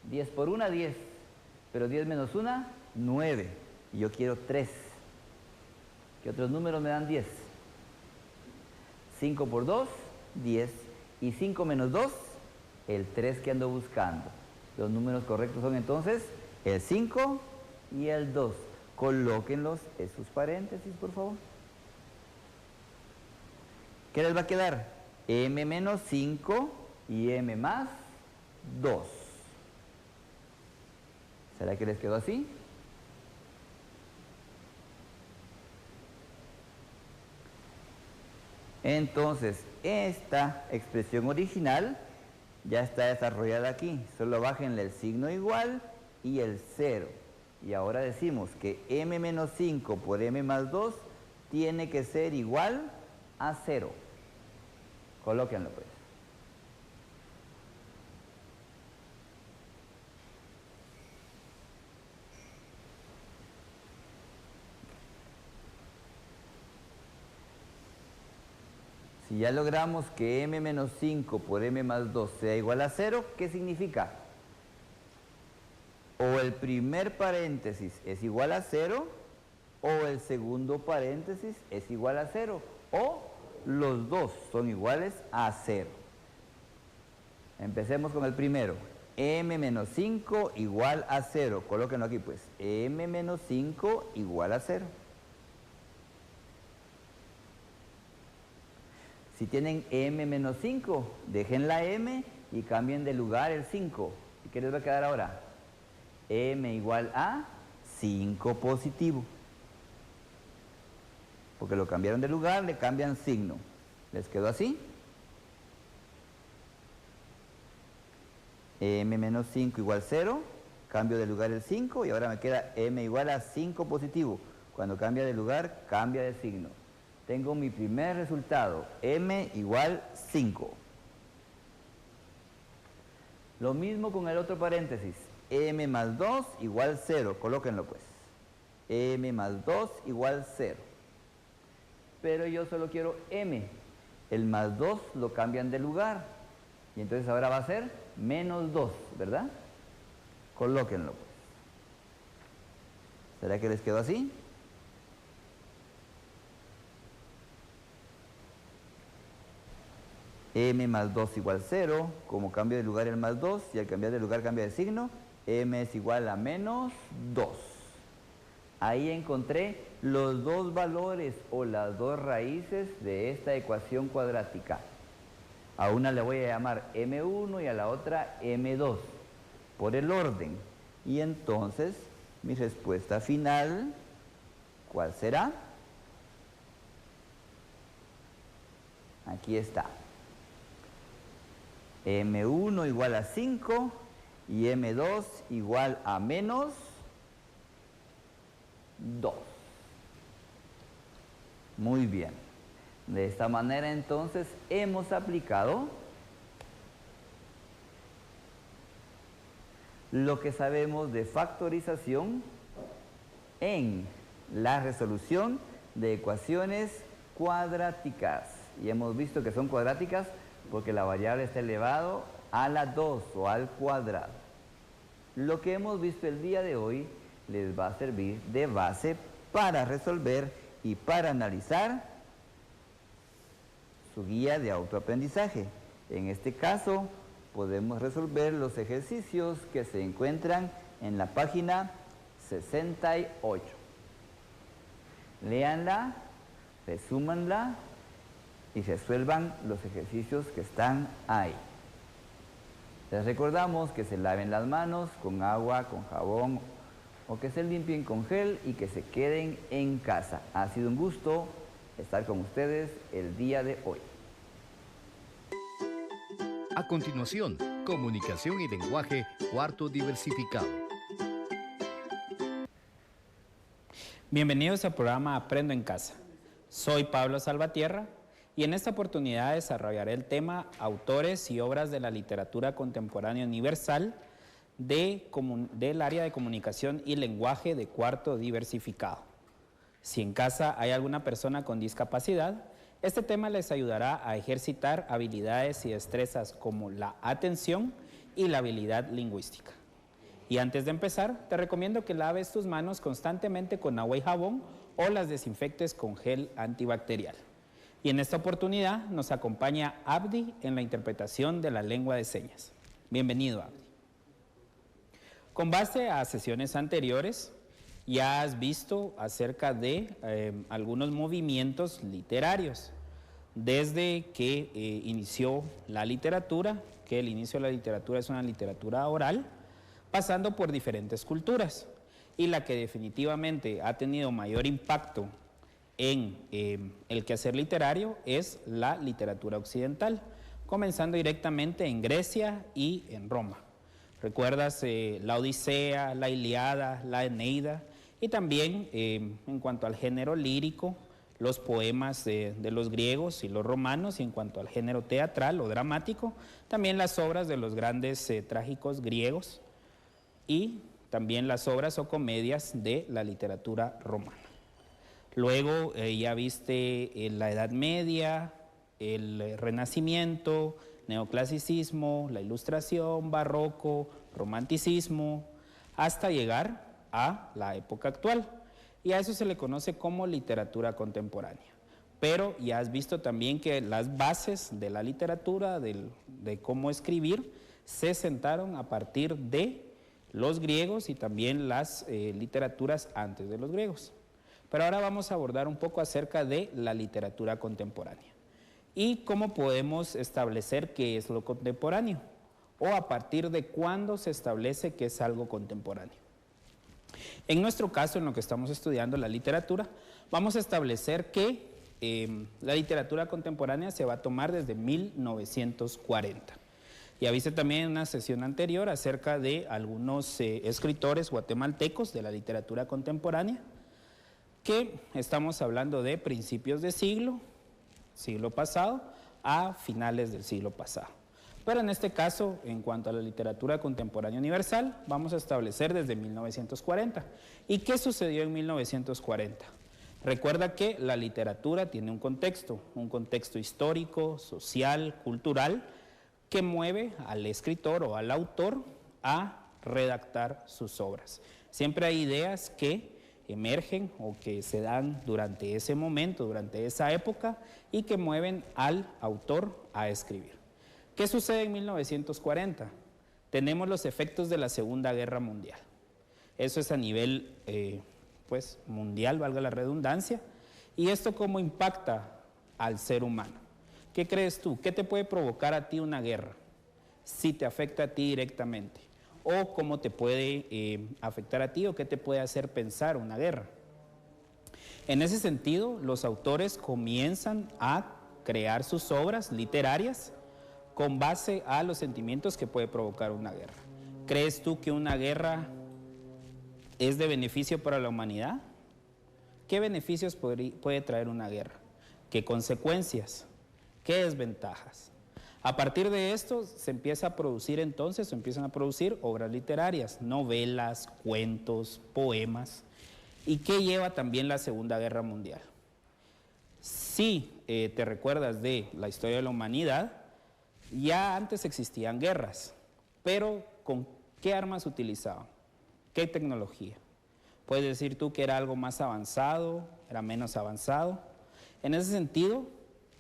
D: 10 por 1, 10. Pero 10 menos 1, 9. Y yo quiero 3. ¿Qué otros números me dan 10? 5 por 2, 10. Y 5 menos 2, el 3 que ando buscando. Los números correctos son entonces el 5 y el 2. Colóquenlos en sus paréntesis, por favor. ¿Qué les va a quedar? M menos 5 y M más 2. ¿Será que les quedó así? Entonces, esta expresión original ya está desarrollada aquí. Solo bájenle el signo igual y el 0. Y ahora decimos que M menos 5 por M más 2 tiene que ser igual a 0. Colóquenlo pues. Si ya logramos que M menos 5 por M más 2 sea igual a 0, ¿qué significa? O el primer paréntesis es igual a 0, o el segundo paréntesis es igual a 0, o los dos son iguales a 0. Empecemos con el primero. M menos 5 igual a 0. Colóquenlo aquí pues. M menos 5 igual a 0. Si tienen M menos 5, dejen la M y cambien de lugar el 5. ¿Y qué les va a quedar ahora? M igual a 5 positivo. Porque lo cambiaron de lugar, le cambian signo. ¿Les quedó así? M menos 5 igual 0, cambio de lugar el 5 y ahora me queda M igual a 5 positivo. Cuando cambia de lugar, cambia de signo. Tengo mi primer resultado, M igual 5. Lo mismo con el otro paréntesis, M más 2 igual 0, colóquenlo pues. M más 2 igual 0. Pero yo solo quiero M. El más 2 lo cambian de lugar. Y entonces ahora va a ser menos 2, ¿verdad? Colóquenlo pues. ¿Será que les quedó así? M más 2 igual 0, como cambio de lugar el más 2, y al cambiar de lugar cambia de signo, M es igual a menos 2. Ahí encontré los dos valores o las dos raíces de esta ecuación cuadrática. A una le voy a llamar M1 y a la otra M2, por el orden. Y entonces, mi respuesta final, ¿cuál será? Aquí está. M1 igual a 5 y M2 igual a menos 2. Muy bien. De esta manera entonces hemos aplicado lo que sabemos de factorización en la resolución de ecuaciones cuadráticas. Y hemos visto que son cuadráticas porque la variable está elevado a la 2 o al cuadrado. Lo que hemos visto el día de hoy les va a servir de base para resolver y para analizar su guía de autoaprendizaje. En este caso, podemos resolver los ejercicios que se encuentran en la página 68. Léanla, resúmanla y resuelvan los ejercicios que están ahí. Les recordamos que se laven las manos con agua, con jabón o que se limpien con gel y que se queden en casa. Ha sido un gusto estar con ustedes el día de hoy.
B: A continuación, comunicación y lenguaje, cuarto diversificado.
E: Bienvenidos al programa Aprendo en Casa. Soy Pablo Salvatierra y en esta oportunidad desarrollaré el tema Autores y obras de la literatura contemporánea universal del área de comunicación y lenguaje de cuarto diversificado. Si en casa hay alguna persona con discapacidad, este tema les ayudará a ejercitar habilidades y destrezas como la atención y la habilidad lingüística. Y antes de empezar, te recomiendo que laves tus manos constantemente con agua y jabón o las desinfectes con gel antibacterial. Y en esta oportunidad nos acompaña Abdi en la interpretación de la lengua de señas. Bienvenido, Abdi. Con base a sesiones anteriores, ya has visto acerca de algunos movimientos literarios, desde que inició la literatura, que el inicio de la literatura es una literatura oral, pasando por diferentes culturas, y la que definitivamente ha tenido mayor impacto en el quehacer literario es la literatura occidental, comenzando directamente en Grecia y en Roma. ¿Recuerdas la Odisea, la Ilíada, la Eneida? Y también en cuanto al género lírico, los poemas de los griegos y los romanos, y en cuanto al género teatral o dramático, también las obras de los grandes trágicos griegos y también las obras o comedias de la literatura romana. Luego ya viste la Edad Media, el Renacimiento, Neoclasicismo, la Ilustración, Barroco, Romanticismo, hasta llegar a la época actual, y a eso se le conoce como literatura contemporánea. Pero ya has visto también que las bases de la literatura, de cómo escribir, se sentaron a partir de los griegos y también las literaturas antes de los griegos. Pero ahora vamos a abordar un poco acerca de la literatura contemporánea y cómo podemos establecer qué es lo contemporáneo o a partir de cuándo se establece que es algo contemporáneo. En nuestro caso, en lo que estamos estudiando, la literatura, vamos a establecer que la literatura contemporánea se va a tomar desde 1940. Ya viste también en una sesión anterior acerca de algunos escritores guatemaltecos de la literatura contemporánea, que estamos hablando de principios de siglo pasado, a finales del siglo pasado. Pero en este caso, en cuanto a la literatura contemporánea universal, vamos a establecer desde 1940. ¿Y qué sucedió en 1940? Recuerda que la literatura tiene un contexto histórico, social, cultural, que mueve al escritor o al autor a redactar sus obras. Siempre hay ideas que emergen o que se dan durante ese momento, durante esa época, y que mueven al autor a escribir. ¿Qué sucede en 1940? Tenemos los efectos de la Segunda Guerra Mundial. Eso es a nivel mundial, valga la redundancia. ¿Y esto cómo impacta al ser humano? ¿Qué crees tú? ¿Qué te puede provocar a ti una guerra? Si te afecta a ti directamente. ¿O cómo te puede afectar a ti o qué te puede hacer pensar una guerra? En ese sentido, los autores comienzan a crear sus obras literarias con base a los sentimientos que puede provocar una guerra. ¿Crees tú que una guerra es de beneficio para la humanidad? ¿Qué beneficios puede traer una guerra? ¿Qué consecuencias? ¿Qué desventajas? A partir de esto se empiezan a producir obras literarias, novelas, cuentos, poemas. ¿Y qué lleva también la Segunda Guerra Mundial? Si te recuerdas de la historia de la humanidad, ya antes existían guerras, pero ¿con qué armas utilizaban? ¿Qué tecnología? ¿Puedes decir tú que era algo más avanzado, era menos avanzado? En ese sentido,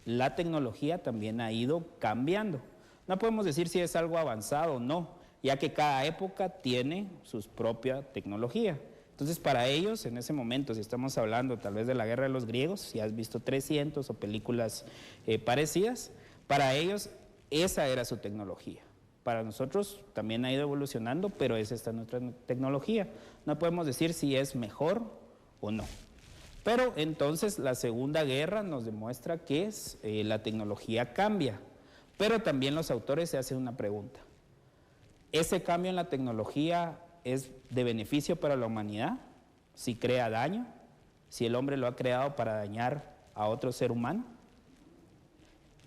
E: la tecnología también ha ido cambiando. No podemos decir si es algo avanzado o no, ya que cada época tiene su propia tecnología. Entonces, para ellos, en ese momento, si estamos hablando tal vez de la guerra de los griegos, si has visto 300 o películas parecidas, para ellos esa era su tecnología. Para nosotros también ha ido evolucionando, pero esa es nuestra tecnología. No podemos decir si es mejor o no. Pero entonces la Segunda Guerra nos demuestra que la tecnología cambia, pero también los autores se hacen una pregunta. ¿Ese cambio en la tecnología es de beneficio para la humanidad? ¿Si crea daño? ¿Si el hombre lo ha creado para dañar a otro ser humano?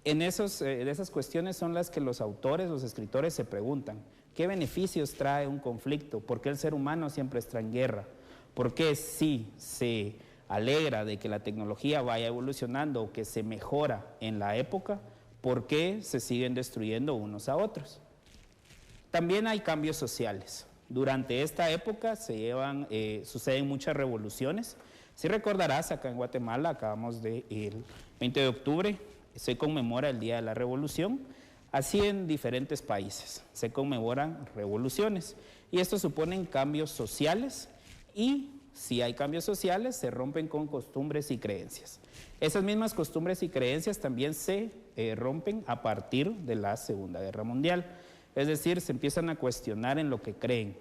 E: En esas cuestiones son las que los autores, los escritores se preguntan. ¿Qué beneficios trae un conflicto? ¿Por qué el ser humano siempre está en guerra? ¿Por qué si se alegra de que la tecnología vaya evolucionando o que se mejora en la época, por qué se siguen destruyendo unos a otros? También hay cambios sociales. Durante esta época suceden muchas revoluciones. Si recordarás, acá en Guatemala, el 20 de octubre, se conmemora el Día de la Revolución. Así en diferentes países se conmemoran revoluciones. Y esto suponen cambios sociales y si hay cambios sociales se rompen con costumbres y creencias. Esas mismas costumbres y creencias también se rompen a partir de la Segunda Guerra Mundial. Es decir, se empiezan a cuestionar en lo que creen.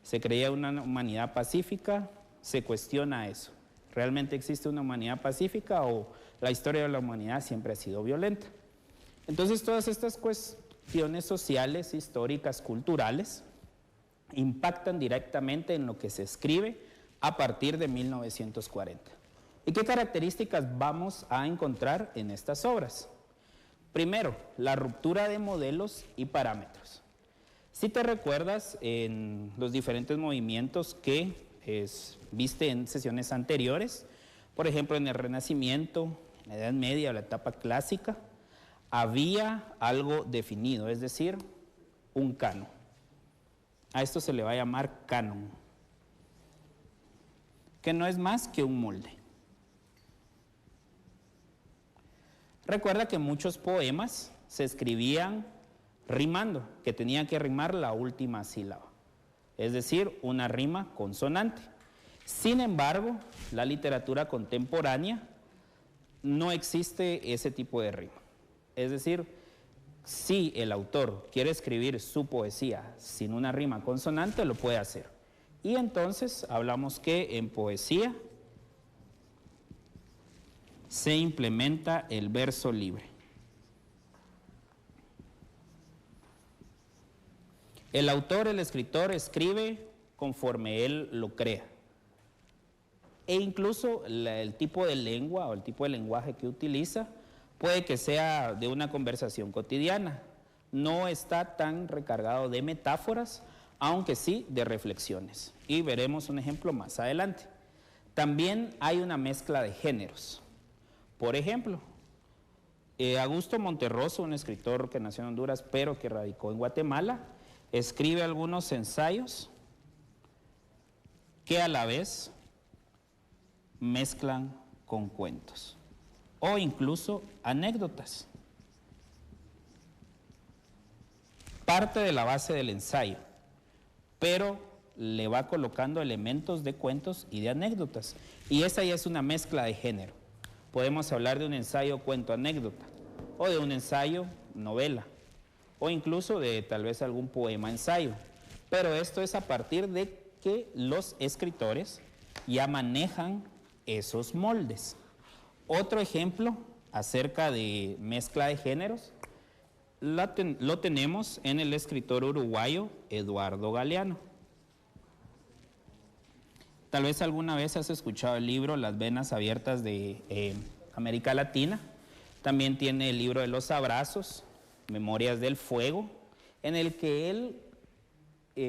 E: Se creía una humanidad pacífica, se cuestiona eso. ¿Realmente existe una humanidad pacífica o la historia de la humanidad siempre ha sido violenta? Entonces, todas estas cuestiones sociales, históricas, culturales, impactan directamente en lo que se escribe a partir de 1940. ¿Y qué características vamos a encontrar en estas obras? Primero, la ruptura de modelos y parámetros. Si te recuerdas, en los diferentes movimientos que viste en sesiones anteriores, por ejemplo, en el Renacimiento, en la Edad Media o la etapa clásica, había algo definido, es decir, un canon. A esto se le va a llamar canon, que no es más que un molde. Recuerda que muchos poemas se escribían rimando, que tenían que rimar la última sílaba, es decir, una rima consonante. Sin embargo, la literatura contemporánea no existe ese tipo de rima. Es decir, si el autor quiere escribir su poesía sin una rima consonante, lo puede hacer. Y entonces hablamos que en poesía se implementa el verso libre. El autor, el escritor, escribe conforme él lo crea. E incluso el tipo de lengua o el tipo de lenguaje que utiliza puede que sea de una conversación cotidiana. No está tan recargado de metáforas, aunque sí de reflexiones. Y veremos un ejemplo más adelante. También hay una mezcla de géneros. Por ejemplo, Augusto Monterroso, un escritor que nació en Honduras pero que radicó en Guatemala, escribe algunos ensayos que a la vez mezclan con cuentos o incluso anécdotas. Parte de la base del ensayo, pero le va colocando elementos de cuentos y de anécdotas. Y esa ya es una mezcla de género. Podemos hablar de un ensayo cuento-anécdota, o de un ensayo novela, o incluso de tal vez algún poema-ensayo. Pero esto es a partir de que los escritores ya manejan esos moldes. Otro ejemplo acerca de mezcla de géneros lo tenemos en el escritor uruguayo Eduardo Galeano. Tal vez alguna vez has escuchado el libro Las venas abiertas de América Latina. También tiene el libro de los abrazos, Memorias del Fuego, en el que él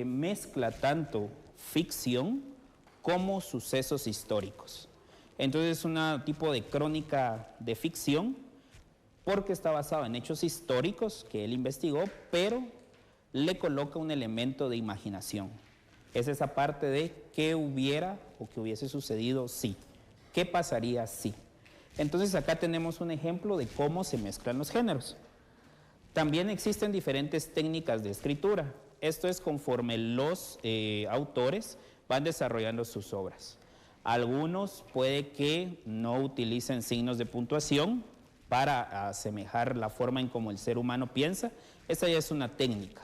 E: mezcla tanto ficción como sucesos históricos. Entonces es un tipo de crónica de ficción porque está basado en hechos históricos que él investigó, pero le coloca un elemento de imaginación. Es esa parte de qué hubiera o qué hubiese sucedido si, qué pasaría si. Entonces acá tenemos un ejemplo de cómo se mezclan los géneros. También existen diferentes técnicas de escritura. Esto es conforme los autores van desarrollando sus obras. Algunos puede que no utilicen signos de puntuación para asemejar la forma en cómo el ser humano piensa. Esa ya es una técnica.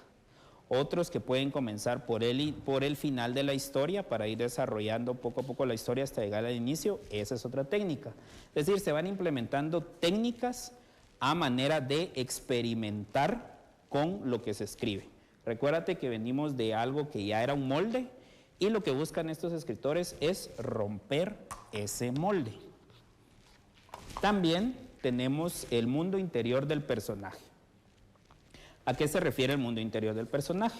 E: Otros que pueden comenzar por el final de la historia para ir desarrollando poco a poco la historia hasta llegar al inicio. Esa es otra técnica. Es decir, se van implementando técnicas a manera de experimentar con lo que se escribe. Recuérdate que venimos de algo que ya era un molde y lo que buscan estos escritores es romper ese molde. También tenemos el mundo interior del personaje. ¿A qué se refiere el mundo interior del personaje?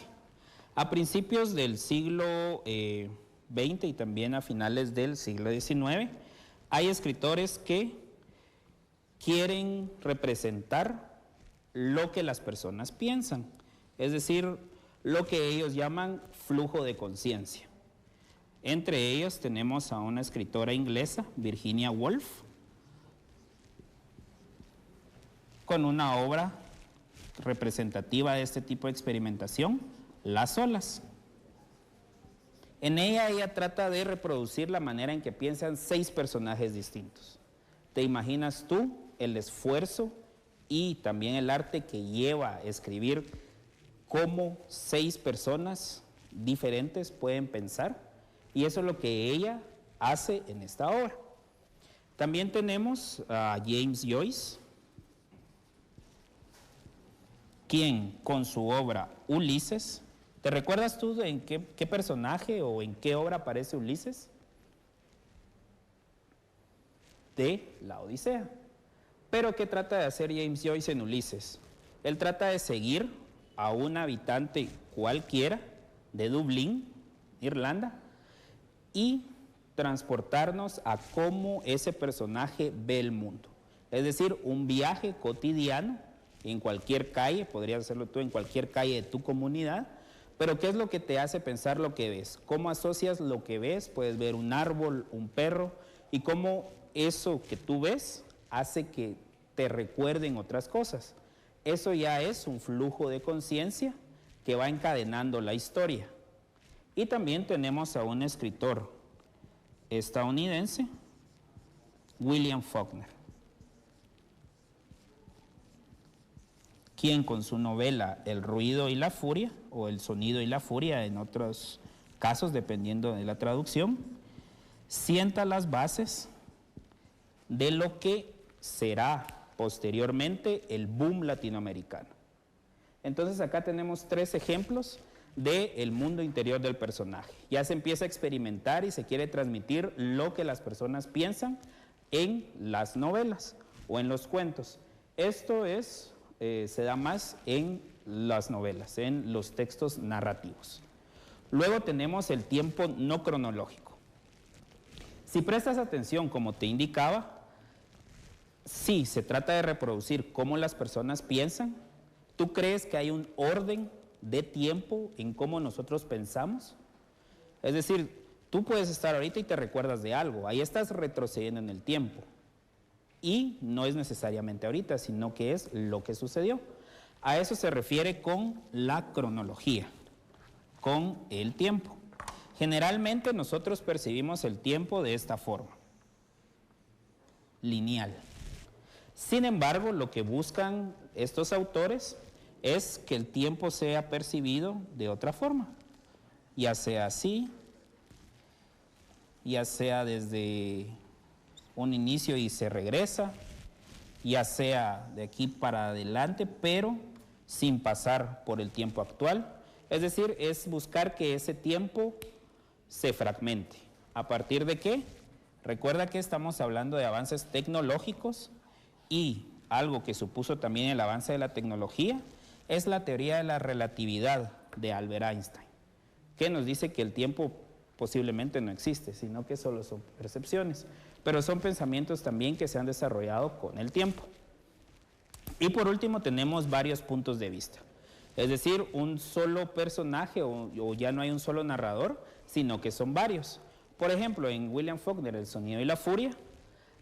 E: A principios del siglo XX y también a finales del siglo XIX, hay escritores que quieren representar lo que las personas piensan, es decir, lo que ellos llaman flujo de conciencia. Entre ellos tenemos a una escritora inglesa, Virginia Woolf, con una obra representativa de este tipo de experimentación, Las olas. En ella trata de reproducir la manera en que piensan 6 personajes distintos. ¿Te imaginas tú el esfuerzo y también el arte que lleva a escribir cómo 6 personas diferentes pueden pensar? Y eso es lo que ella hace en esta obra. También tenemos a James Joyce, quien con su obra Ulises, ¿te recuerdas tú en qué personaje o en qué obra aparece Ulises? De la Odisea. Pero ¿qué trata de hacer James Joyce en Ulises? Él trata de seguir a un habitante cualquiera de Dublín, Irlanda, y transportarnos a cómo ese personaje ve el mundo. Es decir, un viaje cotidiano en cualquier calle, podrías hacerlo tú en cualquier calle de tu comunidad, pero ¿qué es lo que te hace pensar lo que ves? ¿Cómo asocias lo que ves? Puedes ver un árbol, un perro, y cómo eso que tú ves hace que te recuerden otras cosas. Eso ya es un flujo de conciencia que va encadenando la historia. Y también tenemos a un escritor estadounidense, William Faulkner, quien con su novela El ruido y la furia, o El sonido y la furia en otros casos, dependiendo de la traducción, sienta las bases de lo que será posteriormente el boom latinoamericano. Entonces acá tenemos 3 ejemplos del mundo interior del personaje. Ya se empieza a experimentar y se quiere transmitir lo que las personas piensan en las novelas o en los cuentos. Esto se da más en las novelas, en los textos narrativos. Luego tenemos el tiempo no cronológico. Si prestas atención, como te indicaba, sí, se trata de reproducir cómo las personas piensan. ¿Tú crees que hay un orden de tiempo en cómo nosotros pensamos? Es decir, tú puedes estar ahorita y te recuerdas de algo, ahí estás retrocediendo en el tiempo. Y no es necesariamente ahorita, sino que es lo que sucedió. A eso se refiere con la cronología, con el tiempo. Generalmente nosotros percibimos el tiempo de esta forma, lineal. Sin embargo, lo que buscan estos autores es que el tiempo sea percibido de otra forma, ya sea así, ya sea desde un inicio y se regresa, ya sea de aquí para adelante, pero sin pasar por el tiempo actual. Es decir, es buscar que ese tiempo se fragmente. ¿A partir de qué? Recuerda que estamos hablando de avances tecnológicos y algo que supuso también el avance de la tecnología es la teoría de la relatividad de Albert Einstein, que nos dice que el tiempo posiblemente no existe, sino que solo son percepciones, pero son pensamientos también que se han desarrollado con el tiempo. Y por último tenemos varios puntos de vista, es decir, un solo personaje o ya no hay un solo narrador, sino que son varios. Por ejemplo, en William Faulkner, El sonido y la furia,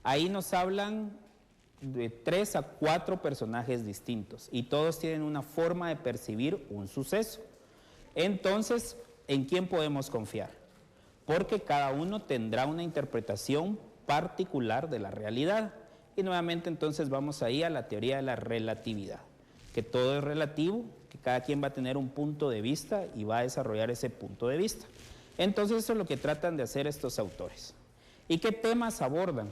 E: ahí nos hablan de 3 a 4 personajes distintos y todos tienen una forma de percibir un suceso. Entonces, ¿en quién podemos confiar? Porque cada uno tendrá una interpretación particular de la realidad. Y nuevamente entonces vamos ahí a la teoría de la relatividad, que todo es relativo, que cada quien va a tener un punto de vista y va a desarrollar ese punto de vista. Entonces eso es lo que tratan de hacer estos autores. ¿Y qué temas abordan?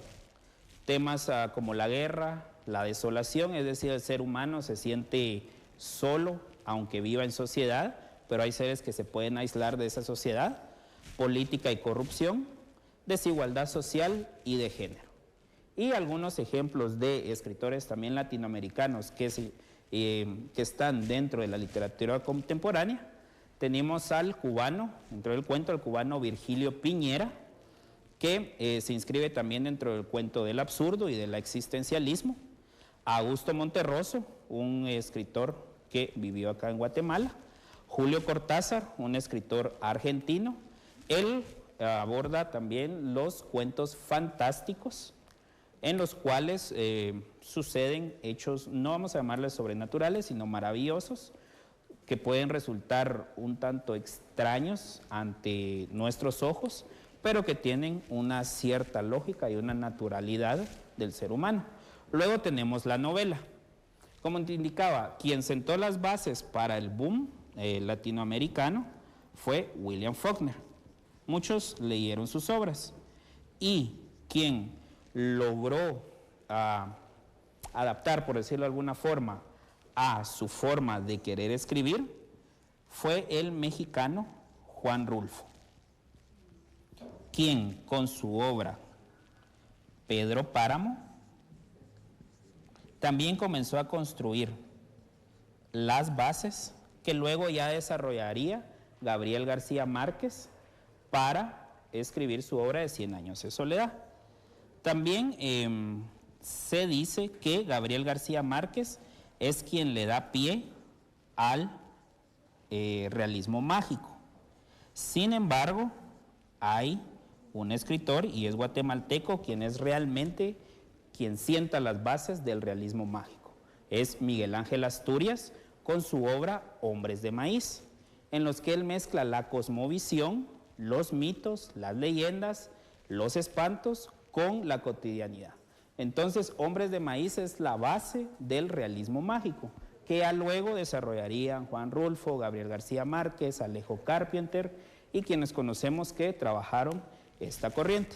E: Temas como la guerra, la desolación, es decir, el ser humano se siente solo, aunque viva en sociedad, pero hay seres que se pueden aislar de esa sociedad, política y corrupción, desigualdad social y de género. Y algunos ejemplos de escritores también latinoamericanos que están dentro de la literatura contemporánea tenemos al cubano, dentro del cuento, al cubano Virgilio Piñera, que se inscribe también dentro del cuento del absurdo y del existencialismo. Augusto Monterroso, un escritor que vivió acá en Guatemala. Julio Cortázar, un escritor argentino. Él aborda también los cuentos fantásticos, en los cuales suceden hechos, no vamos a llamarles sobrenaturales, sino maravillosos, que pueden resultar un tanto extraños ante nuestros ojos, pero que tienen una cierta lógica y una naturalidad del ser humano. Luego tenemos la novela. Como te indicaba, quien sentó las bases para el boom latinoamericano fue William Faulkner. Muchos leyeron sus obras, y quien logró adaptar, por decirlo de alguna forma, a su forma de querer escribir fue el mexicano Juan Rulfo, quien con su obra Pedro Páramo también comenzó a construir las bases que luego ya desarrollaría Gabriel García Márquez para escribir su obra de 100 años de soledad. También se dice que Gabriel García Márquez es quien le da pie al realismo mágico. Sin embargo, hay un escritor, y es guatemalteco, quien es realmente quien sienta las bases del realismo mágico. Es Miguel Ángel Asturias, con su obra Hombres de Maíz, en los que él mezcla la cosmovisión, los mitos, las leyendas, los espantos con la cotidianidad. Entonces, Hombres de Maíz es la base del realismo mágico, que ya luego desarrollarían Juan Rulfo, Gabriel García Márquez, Alejo Carpenter y quienes conocemos que trabajaron esta corriente.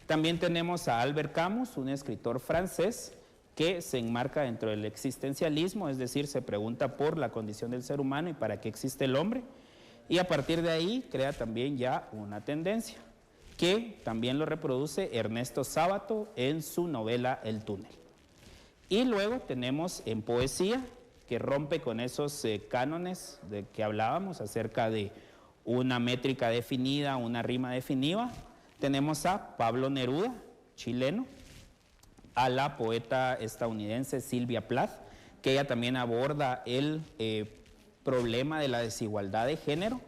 E: También tenemos a Albert Camus, un escritor francés que se enmarca dentro del existencialismo, es decir, se pregunta por la condición del ser humano y para qué existe el hombre, y a partir de ahí crea también ya una tendencia, que también lo reproduce Ernesto Sábato en su novela El túnel. Y luego tenemos en poesía, que rompe con esos cánones de que hablábamos acerca de una métrica definida, una rima definida. Tenemos a Pablo Neruda, chileno, a la poeta estadounidense Sylvia Plath, que ella también aborda el problema de la desigualdad de género,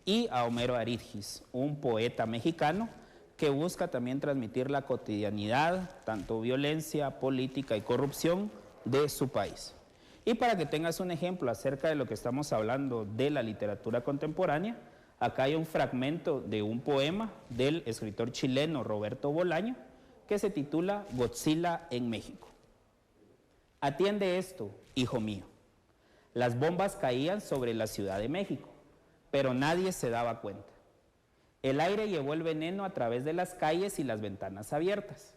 E: y a Homero Aridgis, un poeta mexicano que busca también transmitir la cotidianidad, tanto violencia, política y corrupción de su país. Y para que tengas un ejemplo acerca de lo que estamos hablando de la literatura contemporánea, acá hay un fragmento de un poema del escritor chileno Roberto Bolaño que se titula Godzilla en México. Atiende esto, hijo mío. Las bombas caían sobre la Ciudad de México, pero nadie se daba cuenta. El aire llevó el veneno a través de las calles y las ventanas abiertas.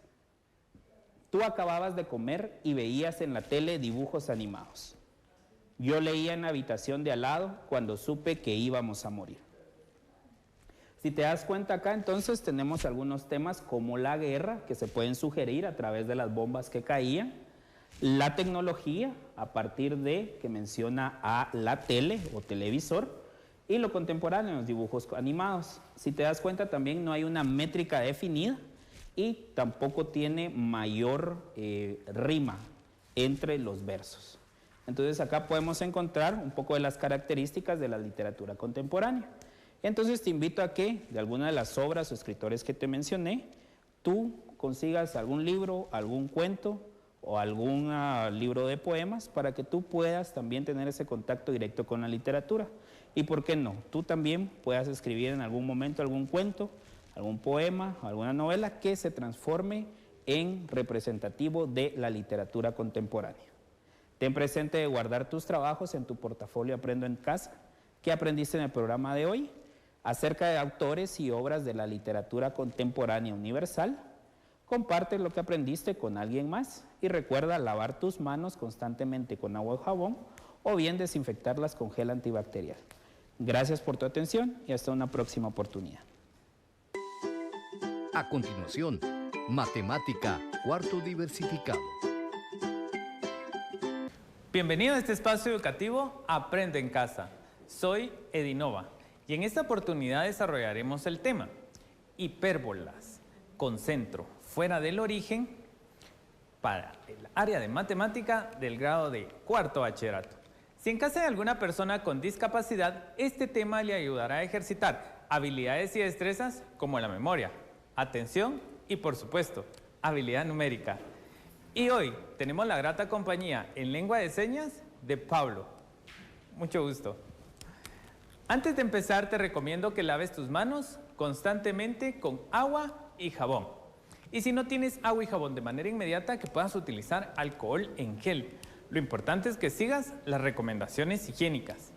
E: Tú acababas de comer y veías en la tele dibujos animados. Yo leía en la habitación de al lado cuando supe que íbamos a morir. Si te das cuenta acá, entonces tenemos algunos temas como la guerra que se pueden sugerir a través de las bombas que caían, la tecnología a partir de que menciona a la tele o televisor, y lo contemporáneo, los dibujos animados. Si te das cuenta, también no hay una métrica definida y tampoco tiene mayor rima entre los versos. Entonces acá podemos encontrar un poco de las características de la literatura contemporánea. Entonces te invito a que de alguna de las obras o escritores que te mencioné, tú consigas algún libro, algún cuento o algún libro de poemas para que tú puedas también tener ese contacto directo con la literatura. Y por qué no, tú también puedas escribir en algún momento algún cuento, algún poema, alguna novela que se transforme en representativo de la literatura contemporánea. Ten presente de guardar tus trabajos en tu portafolio Aprendo en Casa. ¿Qué aprendiste en el programa de hoy? Acerca de autores y obras de la literatura contemporánea universal. Comparte lo que aprendiste con alguien más y recuerda lavar tus manos constantemente con agua o jabón o bien desinfectarlas con gel antibacterial. Gracias por tu atención y hasta una próxima oportunidad.
B: A continuación, Matemática, cuarto diversificado.
F: Bienvenido a este espacio educativo Aprende en Casa. soy Edinova y en esta oportunidad desarrollaremos el tema hipérbolas con centro fuera del origen para el área de matemática del grado de cuarto bachillerato. Si en casa de alguna persona con discapacidad, este tema le ayudará a ejercitar habilidades y destrezas como la memoria, atención y, por supuesto, habilidad numérica. Y hoy tenemos la grata compañía en lengua de señas de Pablo. Mucho gusto. Antes de empezar, te recomiendo que laves tus manos constantemente con agua y jabón. Y si no tienes agua y jabón de manera inmediata, que puedas utilizar alcohol en gel. Lo importante es que sigas las recomendaciones higiénicas.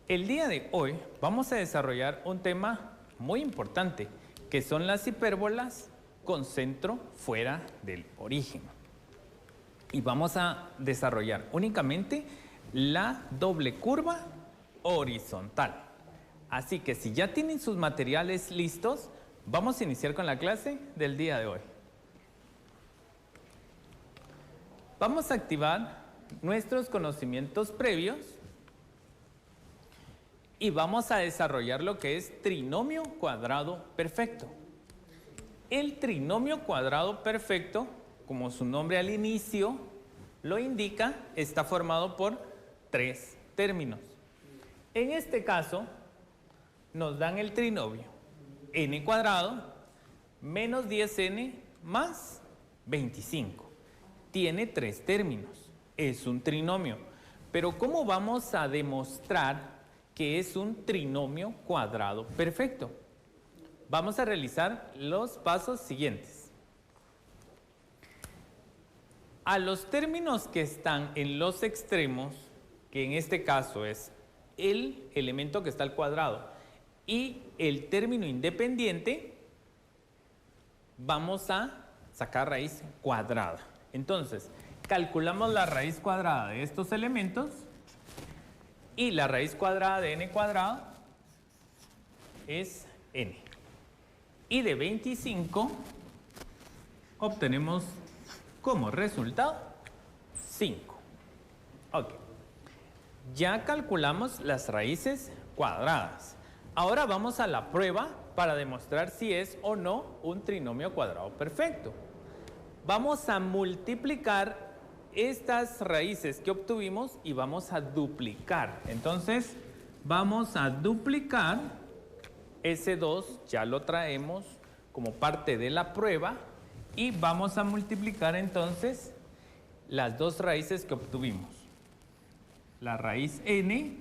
F: El día de hoy vamos a desarrollar un tema muy importante, que son las hipérbolas con centro fuera del origen. Y vamos a desarrollar únicamente la doble curva horizontal. Así que si ya tienen sus materiales listos, vamos a iniciar con la clase del día de hoy. Vamos a activar nuestros conocimientos previos y vamos a desarrollar lo que es trinomio cuadrado perfecto. El trinomio cuadrado perfecto, como su nombre al inicio lo indica, está formado por 3 términos. En este caso, nos dan el trinomio n cuadrado menos 10n más 25. Tiene 3 términos. Es un trinomio. Pero ¿cómo vamos a demostrar que es un trinomio cuadrado perfecto? Vamos a realizar los pasos siguientes. A los términos que están en los extremos, que en este caso es el elemento que está al cuadrado y el término independiente, vamos a sacar raíz cuadrada. Entonces, calculamos la raíz cuadrada de estos elementos y la raíz cuadrada de n cuadrado es n. Y de 25 obtenemos como resultado 5. Ok. Ya calculamos las raíces cuadradas. Ahora vamos a la prueba para demostrar si es o no un trinomio cuadrado perfecto. Vamos a multiplicar estas raíces que obtuvimos y vamos a duplicar. Entonces, vamos a duplicar ese 2, ya lo traemos como parte de la prueba y vamos a multiplicar entonces las dos raíces que obtuvimos. La raíz n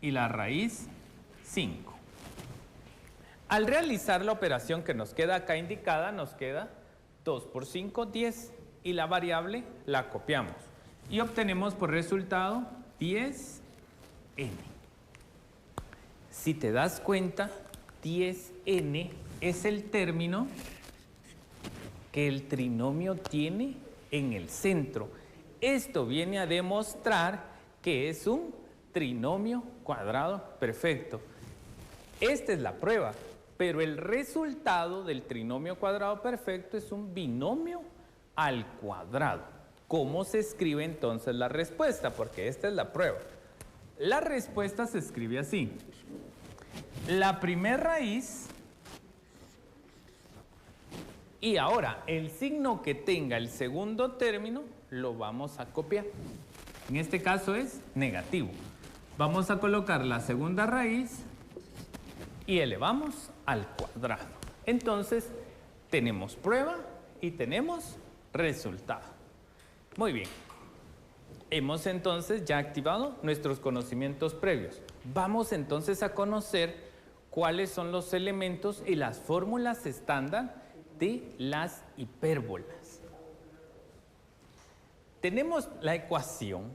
F: y la raíz 5. Al realizar la operación que nos queda acá indicada, nos queda 2 por 5, 10. Y la variable la copiamos. Y obtenemos por resultado 10n. Si te das cuenta, 10n es el término que el trinomio tiene en el centro. Esto viene a demostrar que es un trinomio cuadrado perfecto. Esta es la prueba, pero el resultado del trinomio cuadrado perfecto es un binomio al cuadrado. ¿Cómo se escribe entonces la respuesta? Porque esta es la prueba. La respuesta se escribe así. La primera raíz y ahora el signo que tenga el segundo término lo vamos a copiar. En este caso es negativo. Vamos a colocar la segunda raíz y elevamos al cuadrado. Entonces tenemos prueba y tenemos resultado. Muy bien. Hemos entonces ya activado nuestros conocimientos previos. Vamos entonces a conocer cuáles son los elementos y las fórmulas estándar de las hipérbolas. Tenemos la ecuación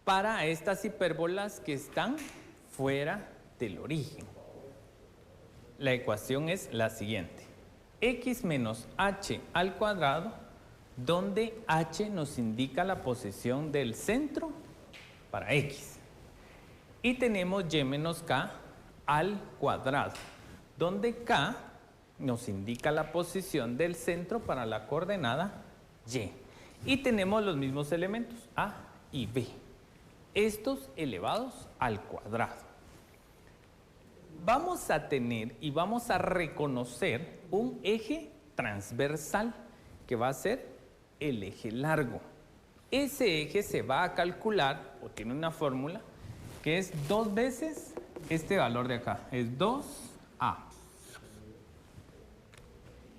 F: para estas hipérbolas que están fuera del origen. La ecuación es la siguiente. X menos h al cuadrado, donde h nos indica la posición del centro para x. Y tenemos y menos k al cuadrado, donde k nos indica la posición del centro para la coordenada y. Y tenemos los mismos elementos, a y b. estos elevados al cuadrado. Vamos a tener y vamos a reconocer un eje transversal que va a ser el eje largo. Ese eje se va a calcular, o tiene una fórmula, que es 2 veces este valor de acá, es 2A.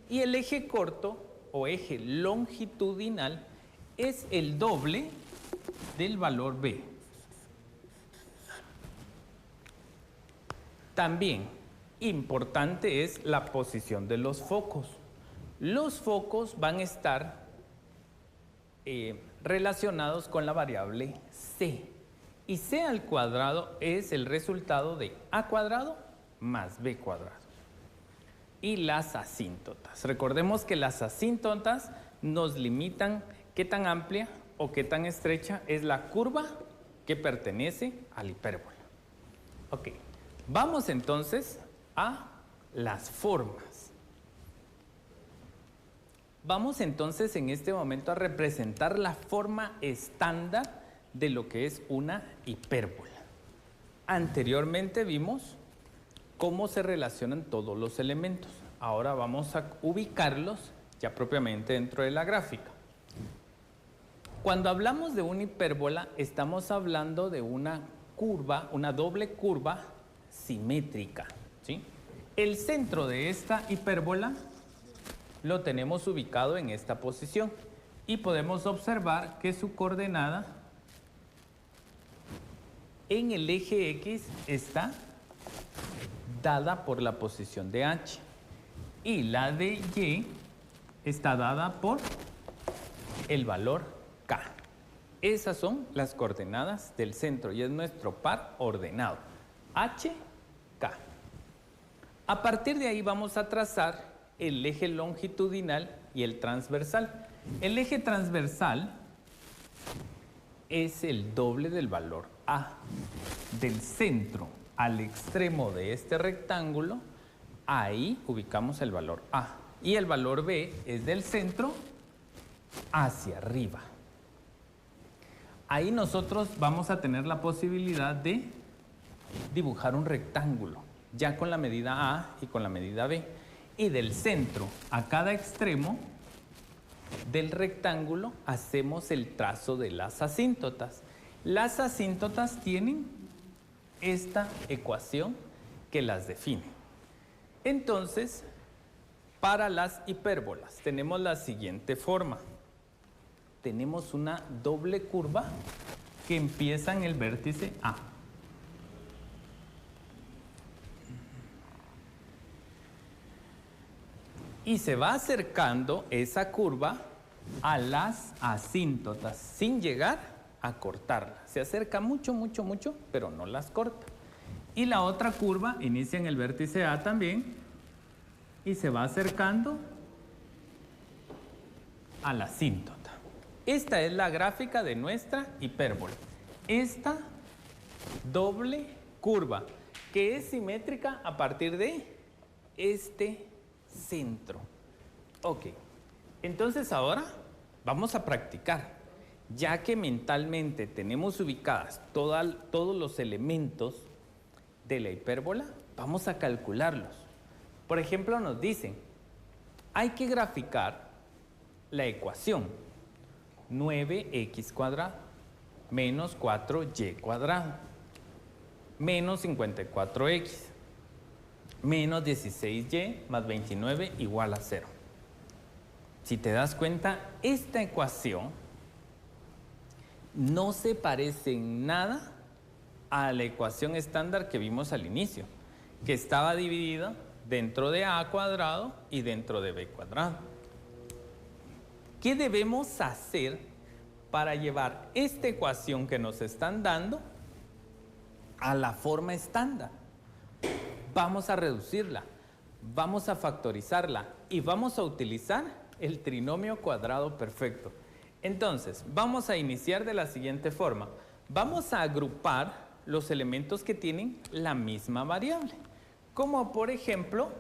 F: Y el eje corto, o eje longitudinal, es el doble del valor B. También importante es la posición de los focos. Los focos van a estar relacionados con la variable C. Y C al cuadrado es el resultado de A cuadrado más B cuadrado. Y las asíntotas. Recordemos que las asíntotas nos limitan qué tan amplia o qué tan estrecha es la curva que pertenece a la hipérbola. Ok, vamos entonces a las formas. Vamos entonces en este momento a representar la forma estándar de lo que es una hipérbola. Anteriormente vimos cómo se relacionan todos los elementos. Ahora vamos a ubicarlos ya propiamente dentro de la gráfica. Cuando hablamos de una hipérbola, estamos hablando de una curva, una doble curva simétrica, ¿sí? El centro de esta hipérbola lo tenemos ubicado en esta posición y podemos observar que su coordenada en el eje X está dada por la posición de H y la de Y está dada por el valor K. Esas son las coordenadas del centro y es nuestro par ordenado, H, K. A partir de ahí vamos a trazar el eje longitudinal y el transversal. El eje transversal es el doble del valor A. Del centro al extremo de este rectángulo, ahí ubicamos el valor A. Y el valor B es del centro hacia arriba. Ahí nosotros vamos a tener la posibilidad de dibujar un rectángulo, ya con la medida A y con la medida B. Y del centro a cada extremo del rectángulo hacemos el trazo de las asíntotas. Las asíntotas tienen esta ecuación que las define. Entonces, para las hipérbolas tenemos la siguiente forma. Tenemos una doble curva que empieza en el vértice A. Y se va acercando esa curva a las asíntotas sin llegar a cortarla. Se acerca mucho, mucho, mucho, pero no las corta. Y la otra curva inicia en el vértice A también y se va acercando a la asíntota. Esta es la gráfica de nuestra hipérbola. Esta doble curva que es simétrica a partir de este centro. Ok, entonces ahora vamos a practicar. Ya que mentalmente tenemos ubicadas todos los elementos de la hipérbola, vamos a calcularlos. Por ejemplo, nos dicen, hay que graficar la ecuación 9x cuadrado menos 4y cuadrado menos 54x menos 16y más 29 igual a 0. Si te das cuenta, esta ecuación no se parece en nada a la ecuación estándar que vimos al inicio, que estaba dividida dentro de a cuadrado y dentro de b cuadrado. ¿Qué debemos hacer para llevar esta ecuación que nos están dando a la forma estándar? Vamos a reducirla, vamos a factorizarla y vamos a utilizar el trinomio cuadrado perfecto. Entonces, vamos a iniciar de la siguiente forma. Vamos a agrupar los elementos que tienen la misma variable, como por ejemplo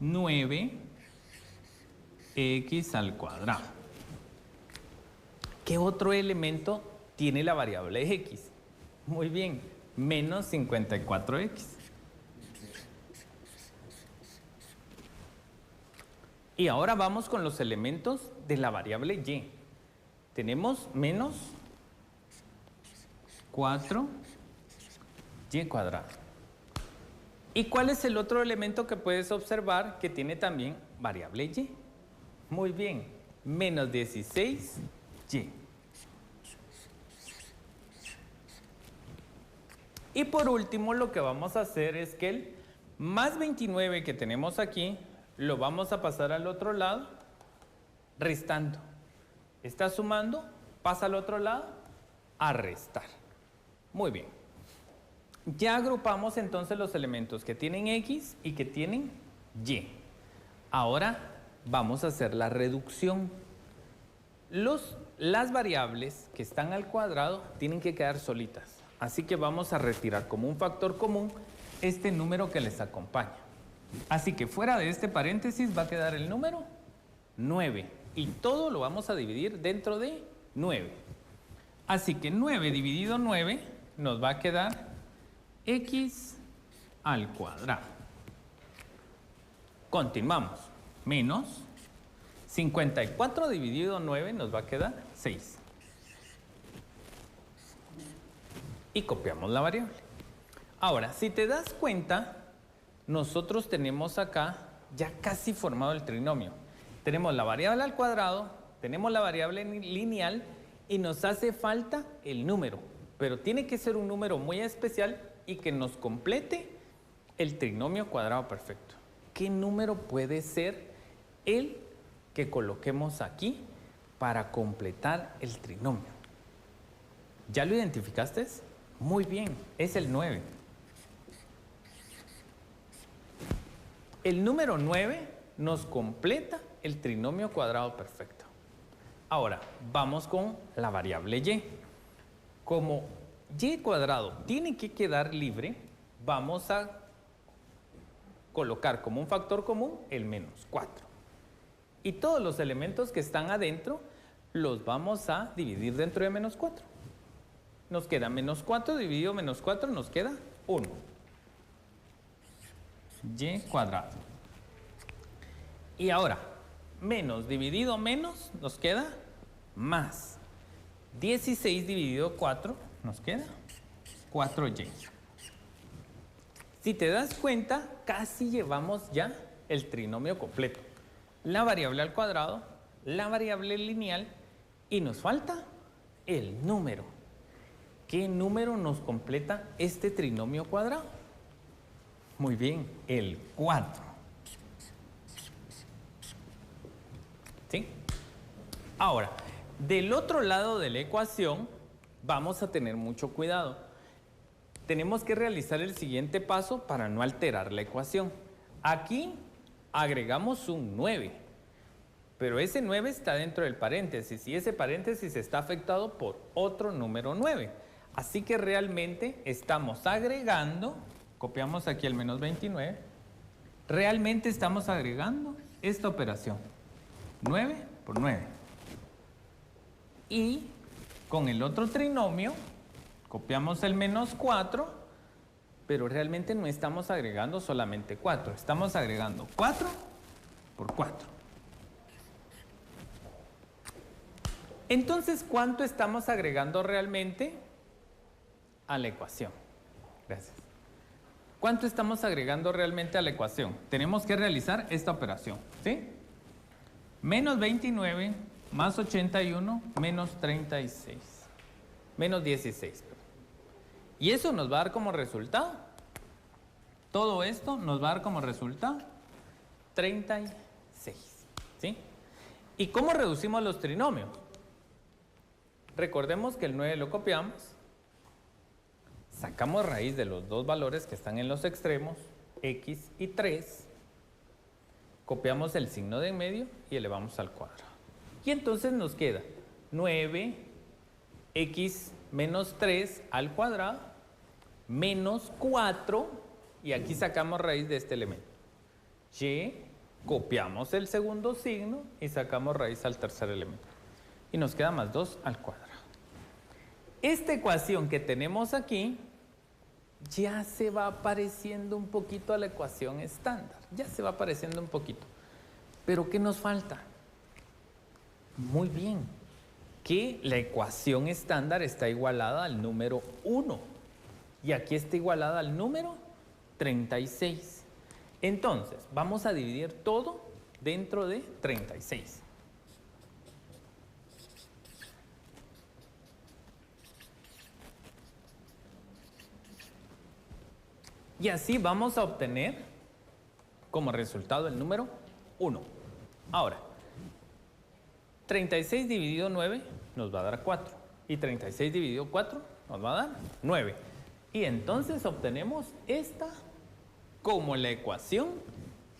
F: 9x al cuadrado. ¿Qué otro elemento tiene la variable x. Muy bien, menos 54x. Y ahora vamos con los elementos de la variable y. Tenemos menos 4y cuadrado. ¿Y cuál es el otro elemento que puedes observar que tiene también variable y? Muy bien, menos 16y. Y por último, lo que vamos a hacer es que el más 29 que tenemos aquí, lo vamos a pasar al otro lado, restando. Está sumando, pasa al otro lado, a restar. Muy bien. Ya agrupamos entonces los elementos que tienen X y que tienen Y. Ahora vamos a hacer la reducción. Las variables que están al cuadrado tienen que quedar solitas. Así que vamos a retirar como un factor común este número que les acompaña. Así que fuera de este paréntesis va a quedar el número 9. Y todo lo vamos a dividir dentro de 9. Así que 9 dividido 9 nos va a quedar x al cuadrado. Continuamos. Menos 54 dividido 9 nos va a quedar 6. Y copiamos la variable. Ahora, si te das cuenta, nosotros tenemos acá ya casi formado el trinomio. Tenemos la variable al cuadrado, tenemos la variable lineal y nos hace falta el número. Pero tiene que ser un número muy especial y que nos complete el trinomio cuadrado perfecto. ¿Qué número puede ser el que coloquemos aquí para completar el trinomio? ¿Ya lo identificaste? Muy bien, es el 9. El número 9 nos completa el trinomio cuadrado perfecto. Ahora, vamos con la variable y. Como y cuadrado tiene que quedar libre, vamos a colocar como un factor común el menos 4. Y todos los elementos que están adentro los vamos a dividir dentro de menos 4. Nos queda menos 4 dividido menos 4, nos queda 1. Y cuadrado. Y ahora, menos dividido menos, nos queda más. 16 dividido 4, nos queda 4y. Si te das cuenta, casi llevamos ya el trinomio completo. La variable al cuadrado, la variable lineal y nos falta el número. ¿Qué número nos completa este trinomio cuadrado? Muy bien, el 4. ¿Sí? Ahora, del otro lado de la ecuación, vamos a tener mucho cuidado. Tenemos que realizar el siguiente paso para no alterar la ecuación. Aquí agregamos un 9, pero ese 9 está dentro del paréntesis y ese paréntesis está afectado por otro número 9. Así que realmente estamos agregando, copiamos aquí el menos 29, realmente estamos agregando esta operación, 9 por 9. Y con el otro trinomio, copiamos el menos 4, pero realmente no estamos agregando solamente 4, estamos agregando 4 por 4. Entonces, ¿cuánto estamos agregando realmente a la ecuación? Gracias. ¿Cuánto estamos agregando realmente a la ecuación? Tenemos que realizar esta operación, ¿sí? Menos 29 más 81 menos 36. Menos 16. Y eso nos va a dar como resultado. Todo esto nos va a dar como resultado 36. ¿Sí? ¿Y cómo reducimos los trinomios? Recordemos que el 9 lo copiamos. Sacamos raíz de los dos valores que están en los extremos, x y 3. Copiamos el signo de en medio y elevamos al cuadrado. Y entonces nos queda 9x menos 3 al cuadrado menos 4. Y aquí sacamos raíz de este elemento. Y copiamos el segundo signo y sacamos raíz al tercer elemento. Y nos queda más 2 al cuadrado. esta ecuación que tenemos aquí ya se va pareciendo un poquito a la ecuación estándar. Ya se va pareciendo un poquito. ¿Pero qué nos falta? Muy bien, que la ecuación estándar está igualada al número 1. Y aquí está igualada al número 36. Entonces, vamos a dividir todo dentro de 36. Y así vamos a obtener como resultado el número 1. Ahora, 36 dividido 9 nos va a dar 4. Y 36 dividido 4 nos va a dar 9. Y entonces obtenemos esta como la ecuación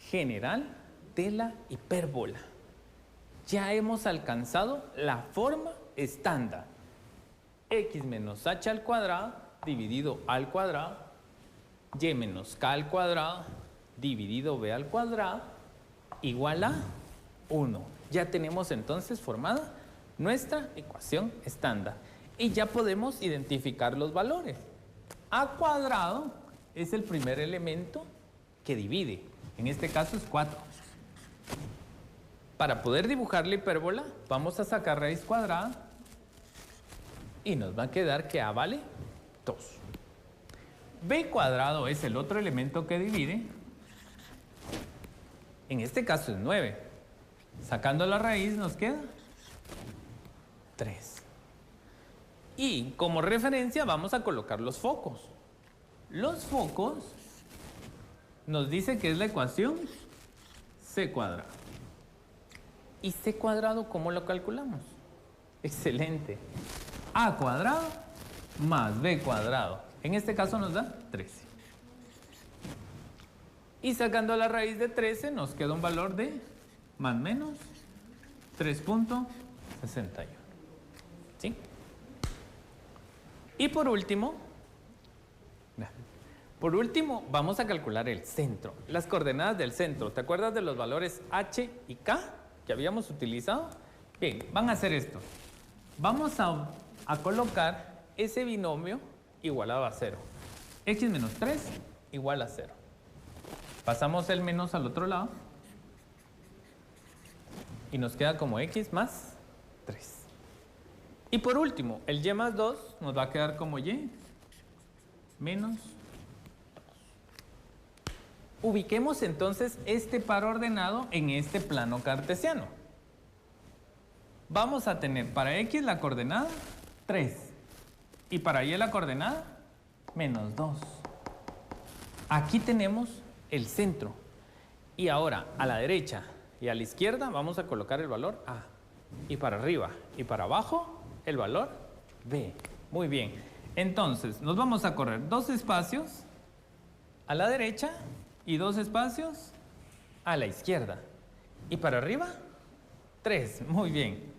F: general de la hipérbola. Ya hemos alcanzado la forma estándar. X menos h al cuadrado dividido al cuadrado, y menos k al cuadrado dividido b al cuadrado igual a 1. Ya tenemos entonces formada nuestra ecuación estándar. Y ya podemos identificar los valores. A cuadrado es el primer elemento que divide. En este caso es 4. Para poder dibujar la hipérbola, vamos a sacar raíz cuadrada y nos va a quedar que a vale 2. B cuadrado es el otro elemento que divide. En este caso es 9. Sacando la raíz nos queda 3. Y como referencia vamos a colocar los focos. Los focos nos dice que es la ecuación c cuadrado. ¿Y c cuadrado cómo lo calculamos? Excelente. A cuadrado más b cuadrado. En este caso nos da 13. Y sacando la raíz de 13 nos queda un valor de más o menos 3.61. ¿Sí? Y por último vamos a calcular el centro. Las coordenadas del centro. ¿Te acuerdas de los valores h y k que habíamos utilizado? Bien, van a hacer esto. Vamos a colocar ese binomio igualado a 0. X menos 3 igual a 0. Pasamos el menos al otro lado y nos queda como X más 3. Y por último, el Y más 2 nos va a quedar como Y menos 2. Ubiquemos entonces este par ordenado en este plano cartesiano. Vamos a tener para X la coordenada 3 y para Y la coordenada menos 2. Aquí tenemos el centro. Y ahora a la derecha y a la izquierda vamos a colocar el valor A. Y para arriba y para abajo el valor B. Muy bien. Entonces nos vamos a correr 2 espacios a la derecha y 2 espacios a la izquierda. Y para arriba 3. Muy bien.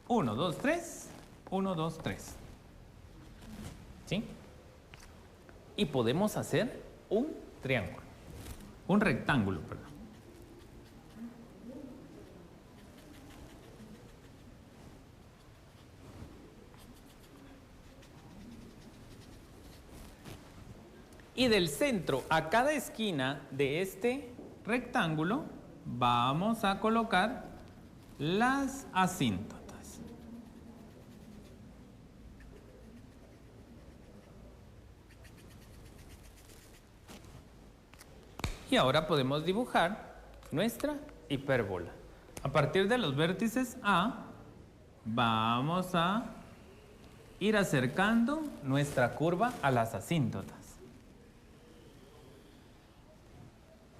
F: 1, 2, 3. 1, 2, 3. ¿Sí? Y podemos hacer un triángulo. Un rectángulo, perdón. Y del centro a cada esquina de este rectángulo vamos a colocar las asíntotas. Y ahora podemos dibujar nuestra hipérbola. A partir de los vértices A, vamos a ir acercando nuestra curva a las asíntotas.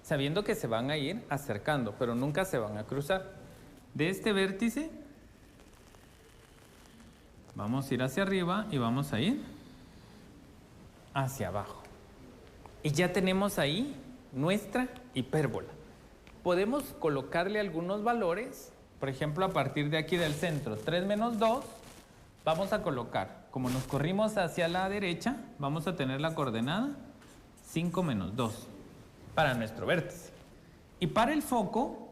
F: Sabiendo que se van a ir acercando, pero nunca se van a cruzar. De este vértice, vamos a ir hacia arriba y vamos a ir hacia abajo. Y ya tenemos ahí nuestra hipérbola. Podemos colocarle algunos valores, por ejemplo, a partir de aquí del centro, 3 menos 2, vamos a colocar, como nos corrimos hacia la derecha, vamos a tener la coordenada 5 menos 2 para nuestro vértice. Y para el foco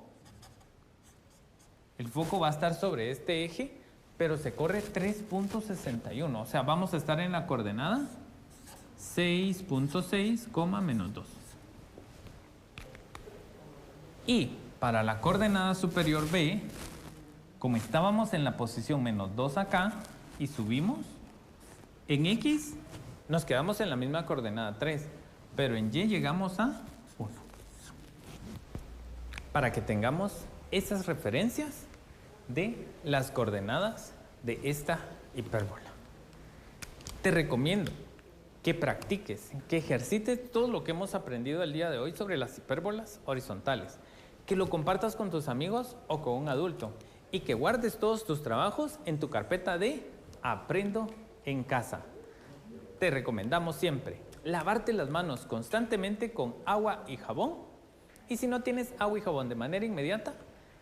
F: va a estar sobre este eje pero se corre 3.61. O sea, vamos a estar en la coordenada 6.6, menos 2. Y para la coordenada superior B, como estábamos en la posición menos 2 acá y subimos, en X nos quedamos en la misma coordenada 3, pero en Y llegamos a 1. Para que tengamos esas referencias de las coordenadas de esta hipérbola. Te recomiendo que practiques, que ejercites todo lo que hemos aprendido el día de hoy sobre las hipérbolas horizontales, que lo compartas con tus amigos o con un adulto y que guardes todos tus trabajos en tu carpeta de Aprendo en Casa. Te recomendamos siempre lavarte las manos constantemente con agua y jabón, y si no tienes agua y jabón de manera inmediata,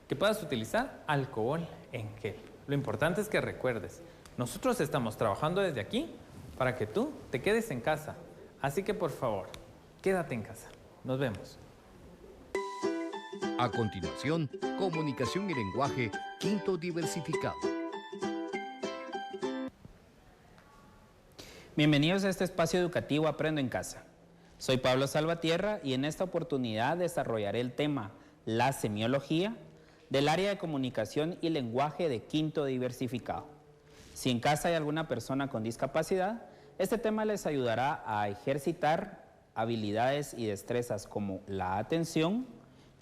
F: que puedas utilizar alcohol en gel. Lo importante es que recuerdes, nosotros estamos trabajando desde aquí para que tú te quedes en casa. Así que por favor, quédate en casa. Nos vemos.
B: A continuación, comunicación y lenguaje quinto diversificado.
E: Bienvenidos a este espacio educativo Aprendo en Casa. Soy Pablo Salvatierra y en esta oportunidad desarrollaré el tema la semiología del área de comunicación y lenguaje de quinto diversificado. Si en casa hay alguna persona con discapacidad, este tema les ayudará a ejercitar habilidades y destrezas como la atención,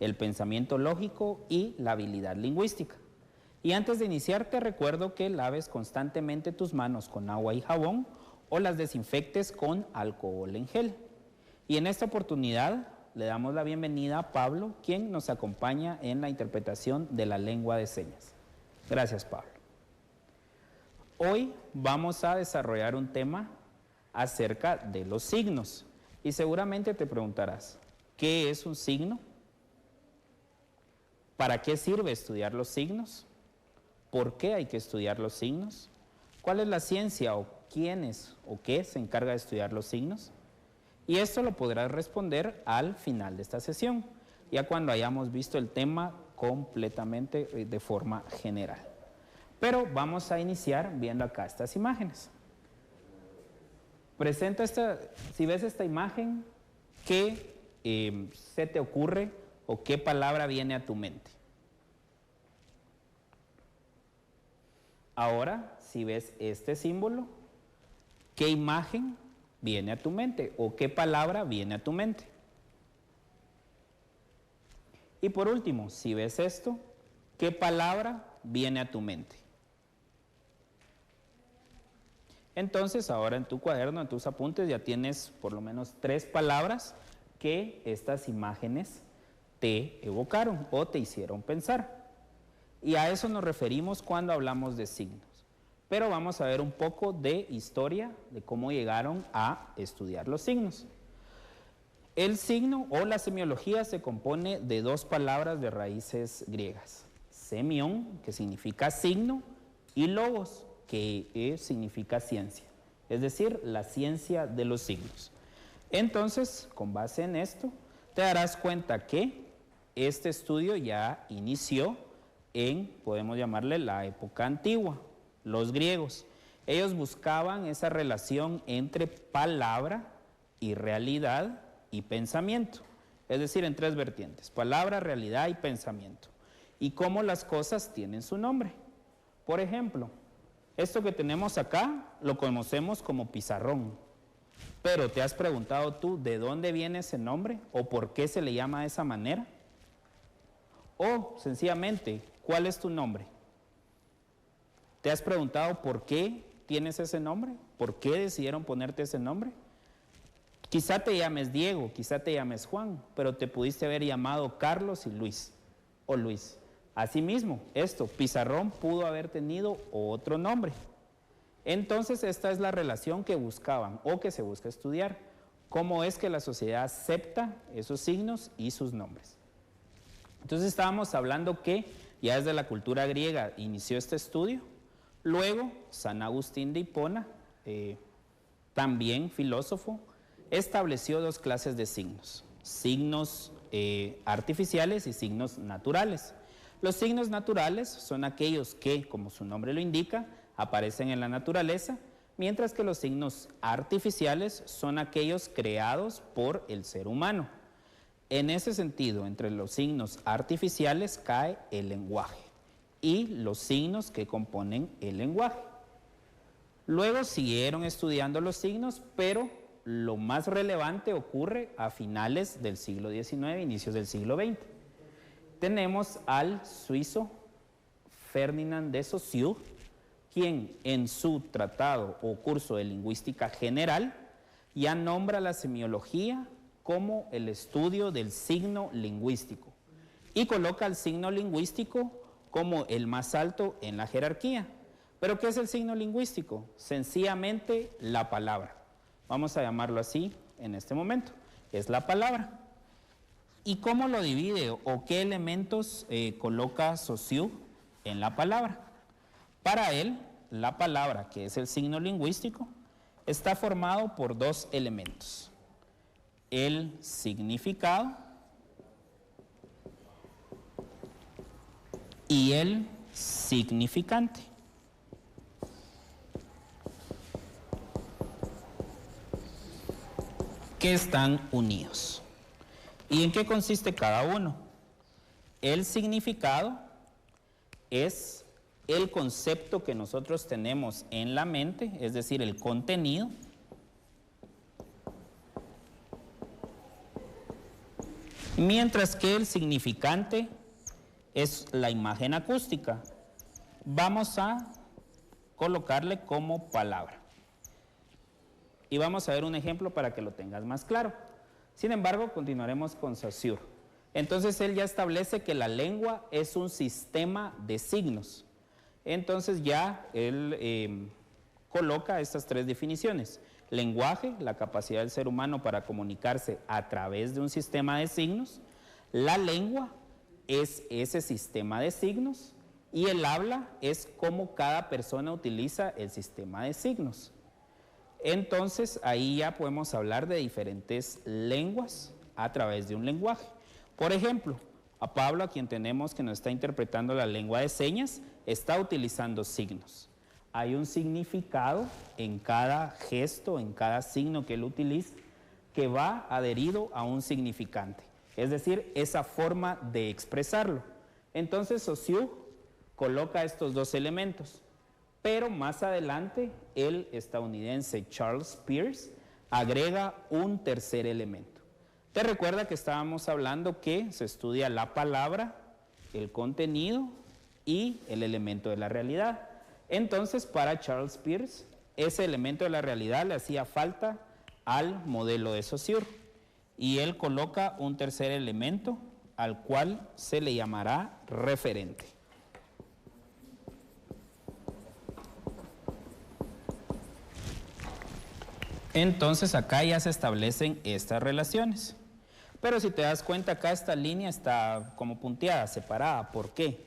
E: el pensamiento lógico y la habilidad lingüística. Y antes de iniciar te recuerdo que laves constantemente tus manos con agua y jabón o las desinfectes con alcohol en gel. Y en esta oportunidad le damos la bienvenida a Pablo, quien nos acompaña en la interpretación de la lengua de señas. Gracias, Pablo. Hoy vamos a desarrollar un tema acerca de los signos. Y seguramente te preguntarás, ¿qué es un signo? ¿Para qué sirve estudiar los signos? ¿Por qué hay que estudiar los signos? ¿Cuál es la ciencia o quiénes o qué se encarga de estudiar los signos? Y esto lo podrás responder al final de esta sesión, ya cuando hayamos visto el tema completamente de forma general. Pero vamos a iniciar viendo acá estas imágenes. Presenta si ves esta imagen, ¿qué se te ocurre o qué palabra viene a tu mente? Ahora, si ves este símbolo, ¿qué imagen viene a tu mente o qué palabra viene a tu mente? Y por último, si ves esto, ¿qué palabra viene a tu mente? Entonces, ahora en tu cuaderno, en tus apuntes, ya tienes por lo menos 3 palabras que estas imágenes te evocaron o te hicieron pensar. Y a eso nos referimos cuando hablamos de signos. Pero vamos a ver un poco de historia de cómo llegaron a estudiar los signos. El signo o la semiología se compone de 2 palabras de raíces griegas. Semión, que significa signo, y logos, que significa ciencia. Es decir, la ciencia de los signos. Entonces, con base en esto, te darás cuenta que este estudio ya inició en, podemos llamarle, la época antigua. Los griegos, ellos buscaban esa relación entre palabra y realidad y pensamiento, es decir, en 3 vertientes, palabra, realidad y pensamiento, y cómo las cosas tienen su nombre. Por ejemplo, esto que tenemos acá lo conocemos como pizarrón, pero ¿te has preguntado tú de dónde viene ese nombre o por qué se le llama de esa manera? O sencillamente, ¿cuál es tu nombre? ¿Te has preguntado por qué tienes ese nombre? ¿Por qué decidieron ponerte ese nombre? Quizá te llames Diego, quizá te llames Juan, pero te pudiste haber llamado Carlos y Luis, o Luis. Asimismo, pizarrón pudo haber tenido otro nombre. Entonces, esta es la relación que buscaban o que se busca estudiar. ¿Cómo es que la sociedad acepta esos signos y sus nombres? Entonces, estábamos hablando que ya desde la cultura griega inició este estudio. Luego, San Agustín de Hipona, también filósofo, estableció 2 clases de signos. Signos artificiales y signos naturales. Los signos naturales son aquellos que, como su nombre lo indica, aparecen en la naturaleza, mientras que los signos artificiales son aquellos creados por el ser humano. En ese sentido, entre los signos artificiales cae el lenguaje y los signos que componen el lenguaje. Luego siguieron estudiando los signos, pero lo más relevante ocurre a finales del siglo XIX, inicios del siglo XX. Tenemos al suizo Ferdinand de Saussure, quien en su tratado o curso de lingüística general ya nombra la semiología como el estudio del signo lingüístico y coloca al signo lingüístico como el más alto en la jerarquía. ¿Pero qué es el signo lingüístico? Sencillamente la palabra. Vamos a llamarlo así en este momento. Es la palabra. ¿Y cómo lo divide o qué elementos coloca Saussure en la palabra? Para él, la palabra, que es el signo lingüístico, está formado por dos elementos: el significado y el significante. Que están unidos. ¿Y en qué consiste cada uno? El significado es el concepto que nosotros tenemos en la mente, es decir, el contenido. Mientras que el significante es la imagen acústica. Vamos a colocarle como palabra. Y vamos a ver un ejemplo para que lo tengas más claro. Sin embargo, continuaremos con Saussure. Entonces, él ya establece que la lengua es un sistema de signos. Entonces, ya él coloca estas tres definiciones. Lenguaje, la capacidad del ser humano para comunicarse a través de un sistema de signos. La lengua es ese sistema de signos. Y el habla es cómo cada persona utiliza el sistema de signos. Entonces, ahí ya podemos hablar de diferentes lenguas a través de un lenguaje. Por ejemplo, a Pablo, a quien tenemos que nos está interpretando la lengua de señas, está utilizando signos. Hay un significado en cada gesto, en cada signo que él utiliza, que va adherido a un significante. Es decir, esa forma de expresarlo. Entonces, Saussure coloca estos dos elementos. Pero más adelante, el estadounidense Charles Peirce agrega un tercer elemento. Te recuerda que estábamos hablando que se estudia la palabra, el contenido y el elemento de la realidad. Entonces, para Charles Peirce, ese elemento de la realidad le hacía falta al modelo de Saussure. Y él coloca un tercer elemento al cual se le llamará referente. Entonces acá ya se establecen estas relaciones. Pero si te das cuenta, acá esta línea está como punteada, separada. ¿Por qué?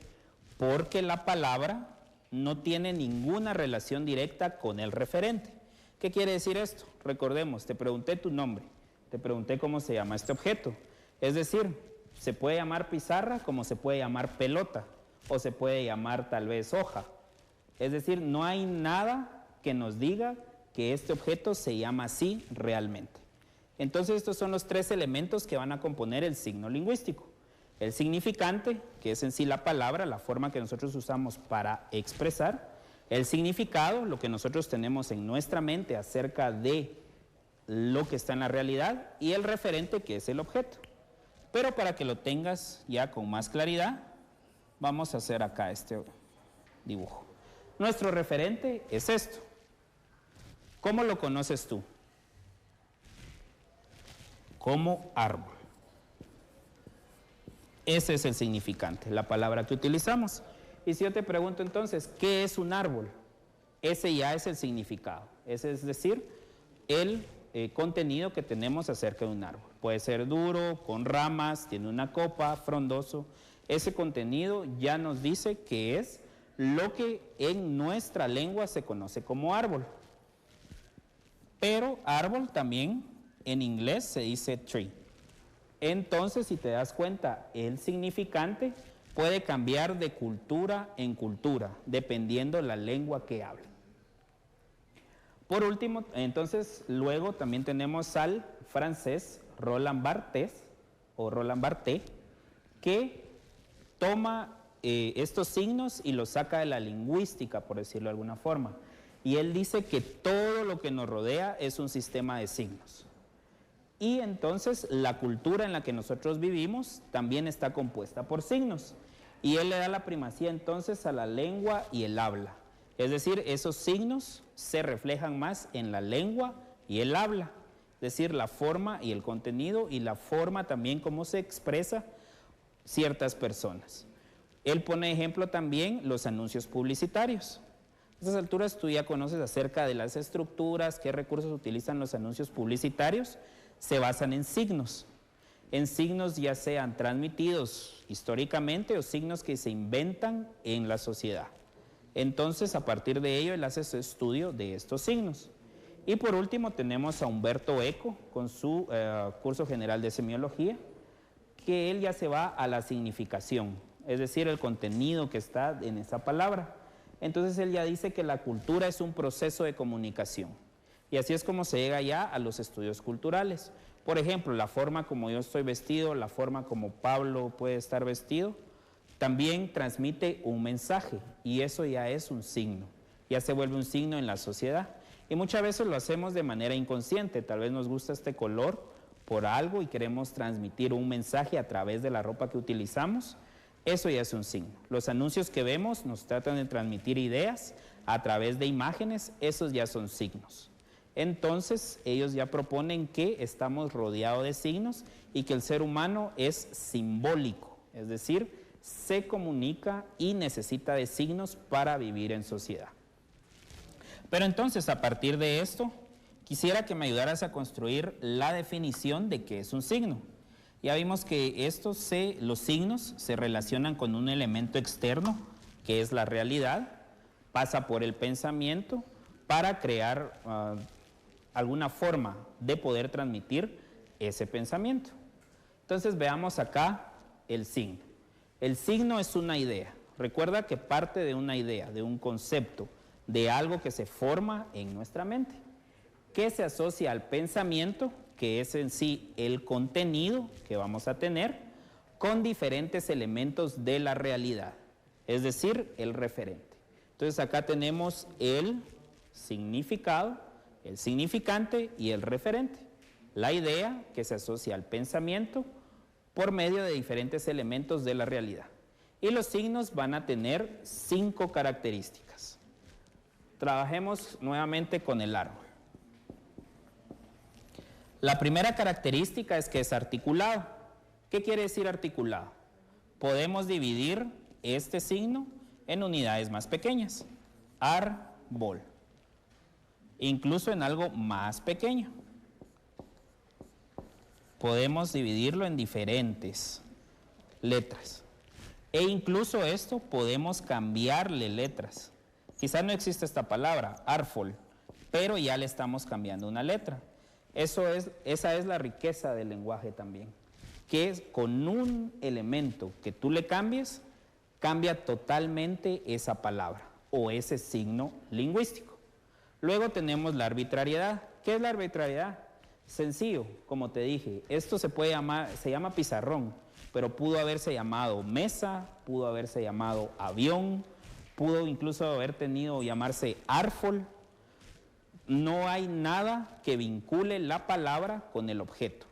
E: Porque la palabra no tiene ninguna relación directa con el referente. ¿Qué quiere decir esto? Recordemos, te pregunté tu nombre, te pregunté cómo se llama este objeto. Es decir, se puede llamar pizarra como se puede llamar pelota, o se puede llamar tal vez hoja. Es decir, no hay nada que nos diga que este objeto se llama así realmente. Entonces, estos son los tres elementos que van a componer el signo lingüístico. El significante, que es en sí la palabra, la forma que nosotros usamos para expresar. El significado, lo que nosotros tenemos en nuestra mente acerca de lo que está en la realidad. Y el referente, que es el objeto. Pero para que lo tengas ya con más claridad, vamos a hacer acá este dibujo. Nuestro referente es esto. ¿Cómo lo conoces tú? Como árbol. Ese es el significante, la palabra que utilizamos. Y si yo te pregunto entonces, ¿qué es un árbol? Ese ya es el significado. Ese es decir, el contenido que tenemos acerca de un árbol. Puede ser duro, con ramas, tiene una copa, frondoso. Ese contenido ya nos dice que es lo que en nuestra lengua se conoce como árbol. Pero árbol también en inglés se dice tree. Entonces, si te das cuenta, el significante puede cambiar de cultura en cultura, dependiendo la lengua que hable. Por último, entonces, luego también tenemos al francés Roland Barthes, o Roland Barthes, que toma estos signos y los saca de la lingüística, por decirlo de alguna forma. Y él dice que todo lo que nos rodea es un sistema de signos. Y entonces la cultura en la que nosotros vivimos también está compuesta por signos. Y él le da la primacía entonces a la lengua y el habla. Es decir, esos signos se reflejan más en la lengua y el habla. Es decir, la forma y el contenido y la forma también como se expresa ciertas personas. Él pone ejemplo también los anuncios publicitarios. A estas alturas tú ya conoces acerca de las estructuras, qué recursos utilizan los anuncios publicitarios. Se basan en signos ya sean transmitidos históricamente o signos que se inventan en la sociedad. Entonces, a partir de ello, él hace su estudio de estos signos. Y por último, tenemos a Humberto Eco con su curso general de semiología, que él ya se va a la significación, es decir, el contenido que está en esa palabra. Entonces, él ya dice que la cultura es un proceso de comunicación. Y así es como se llega ya a los estudios culturales. Por ejemplo, la forma como yo estoy vestido, la forma como Pablo puede estar vestido, también transmite un mensaje y eso ya es un signo, ya se vuelve un signo en la sociedad. Y muchas veces lo hacemos de manera inconsciente, tal vez nos gusta este color por algo y queremos transmitir un mensaje a través de la ropa que utilizamos, eso ya es un signo. Los anuncios que vemos nos tratan de transmitir ideas a través de imágenes, esos ya son signos. Entonces, ellos ya proponen que estamos rodeados de signos y que el ser humano es simbólico, es decir, se comunica y necesita de signos para vivir en sociedad. Pero entonces, a partir de esto, quisiera que me ayudaras a construir la definición de qué es un signo. Ya vimos que los signos se relacionan con un elemento externo, que es la realidad, pasa por el pensamiento para crear alguna forma de poder transmitir ese pensamiento. Entonces veamos acá el signo. El signo es una idea. Recuerda que parte de una idea, de un concepto, de algo que se forma en nuestra mente, que se asocia al pensamiento, que es en sí el contenido que vamos a tener, con diferentes elementos de la realidad, es decir, el referente. Entonces acá tenemos el significado, el significante y el referente. La idea que se asocia al pensamiento por medio de diferentes elementos de la realidad. Y los signos van a tener 5 características. Trabajemos nuevamente con el árbol. La primera característica es que es articulado. ¿Qué quiere decir articulado? Podemos dividir este signo en unidades más pequeñas. Árbol. Incluso en algo más pequeño. Podemos dividirlo en diferentes letras. E incluso esto podemos cambiarle letras. Quizás no existe esta palabra, árbol, pero ya le estamos cambiando una letra. Esa es la riqueza del lenguaje también, que es con un elemento que tú le cambies, cambia totalmente esa palabra o ese signo lingüístico. Luego tenemos la arbitrariedad. ¿Qué es la arbitrariedad? Sencillo, como te dije, esto se llama pizarrón, pero pudo haberse llamado mesa, pudo haberse llamado avión, pudo incluso llamarse árbol. No hay nada que vincule la palabra con el objeto.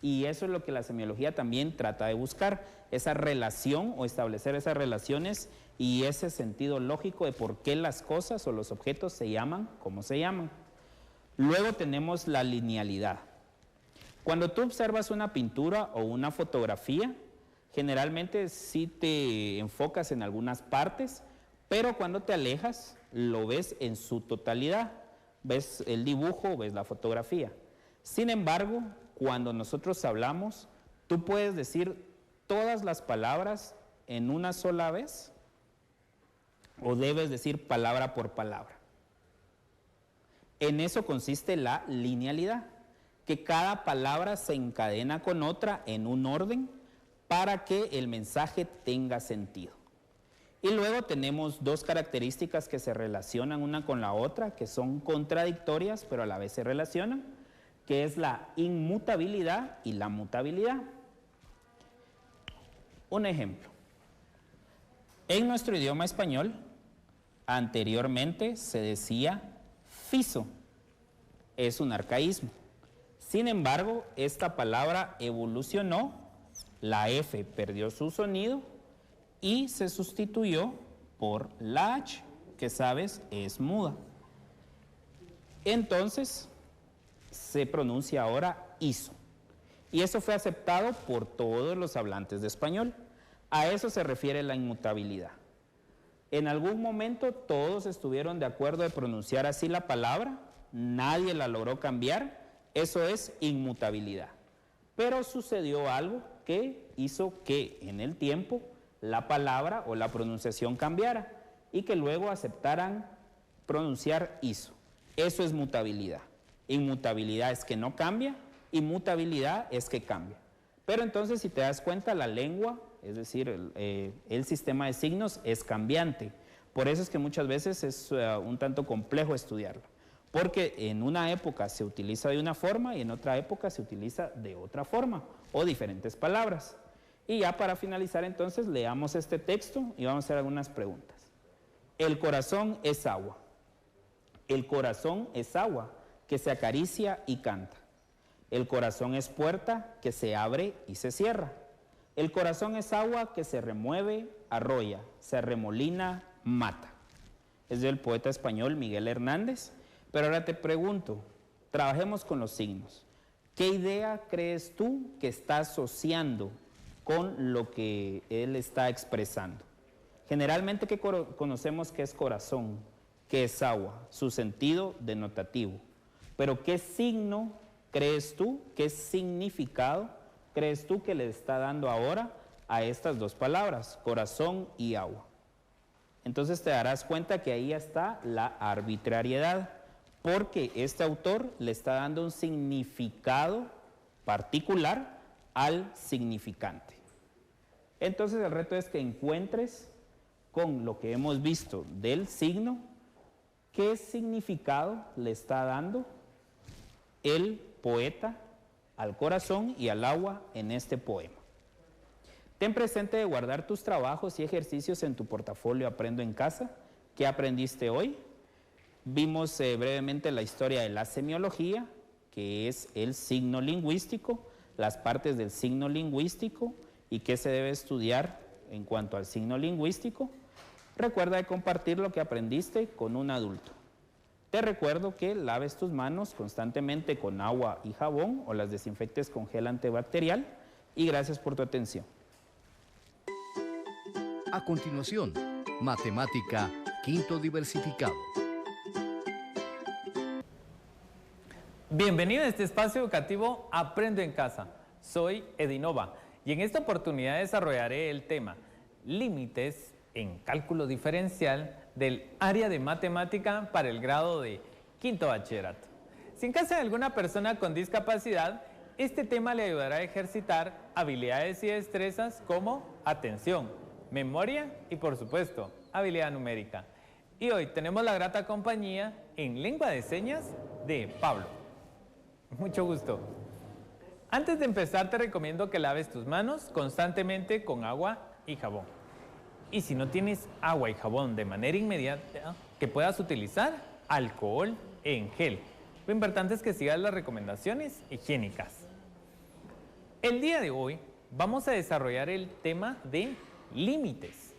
E: Y eso es lo que la semiología también trata de buscar, esa relación o establecer esas relaciones y ese sentido lógico de por qué las cosas o los objetos se llaman como se llaman. Luego tenemos la linealidad. Cuando tú observas una pintura o una fotografía, generalmente sí te enfocas en algunas partes, pero cuando te alejas lo ves en su totalidad. Ves el dibujo, ves la fotografía. Sin embargo, cuando nosotros hablamos, tú puedes decir todas las palabras en una sola vez o debes decir palabra por palabra. En eso consiste la linealidad, que cada palabra se encadena con otra en un orden para que el mensaje tenga sentido. Y luego tenemos dos características que se relacionan una con la otra, que son contradictorias, pero a la vez se relacionan, que es la inmutabilidad y la mutabilidad. Un ejemplo. En nuestro idioma español, anteriormente se decía fiso. Es un arcaísmo. Sin embargo, esta palabra evolucionó, la F perdió su sonido y se sustituyó por la H, que sabes es muda. Entonces, se pronuncia ahora hizo. Y eso fue aceptado por todos los hablantes de español. A eso se refiere la inmutabilidad. En algún momento todos estuvieron de acuerdo de pronunciar así la palabra, nadie la logró cambiar, eso es inmutabilidad. Pero sucedió algo que hizo que en el tiempo la palabra o la pronunciación cambiara y que luego aceptaran pronunciar hizo. Eso es mutabilidad. Inmutabilidad es que no cambia, inmutabilidad es que cambia. Pero entonces, si te das cuenta, la lengua, es decir, el sistema de signos es cambiante. Por eso es que muchas veces es un tanto complejo estudiarlo. Porque en una época se utiliza de una forma y en otra época se utiliza de otra forma o diferentes palabras. Y ya para finalizar entonces leamos este texto y vamos a hacer algunas preguntas. El corazón es agua. El corazón es agua que se acaricia y canta. El corazón es puerta que se abre y se cierra. El corazón es agua que se remueve, arrolla, se arremolina, mata. Es del poeta español Miguel Hernández. Pero ahora te pregunto, trabajemos con los signos. ¿Qué idea crees tú que está asociando con lo que él está expresando? Generalmente, ¿qué conocemos que es corazón? Que es agua, su sentido denotativo. Pero ¿qué signo crees tú, qué significado crees tú que le está dando ahora a estas dos palabras, corazón y agua? Entonces te darás cuenta que ahí está la arbitrariedad, porque este autor le está dando un significado particular al significante. Entonces el reto es que encuentres con lo que hemos visto del signo, qué significado le está dando el poeta al corazón y al agua en este poema. Ten presente de guardar tus trabajos y ejercicios en tu portafolio Aprendo en Casa. ¿Qué aprendiste hoy? Vimos brevemente la historia de la semiología, que es el signo lingüístico, las partes del signo lingüístico y qué se debe estudiar en cuanto al signo lingüístico. Recuerda de compartir lo que aprendiste con un adulto. Te recuerdo que laves tus manos constantemente con agua y jabón o las desinfectes con gel antibacterial y gracias por tu atención.
B: A continuación, Matemática, quinto diversificado.
F: Bienvenido a este espacio educativo Aprendo en Casa. Soy Edinova y en esta oportunidad desarrollaré el tema Límites en cálculo diferencial del área de matemática para el grado de quinto bachillerato. Si en casa de alguna persona con discapacidad, este tema le ayudará a ejercitar habilidades y destrezas como atención, memoria y, por supuesto, habilidad numérica. Y hoy tenemos la grata compañía en lengua de señas de Pablo. Mucho gusto. Antes de empezar, te recomiendo que laves tus manos constantemente con agua y jabón. Y si no tienes agua y jabón de manera inmediata, que puedas utilizar alcohol en gel. Lo importante es que sigas las recomendaciones higiénicas. El día de hoy vamos a desarrollar el tema de límites.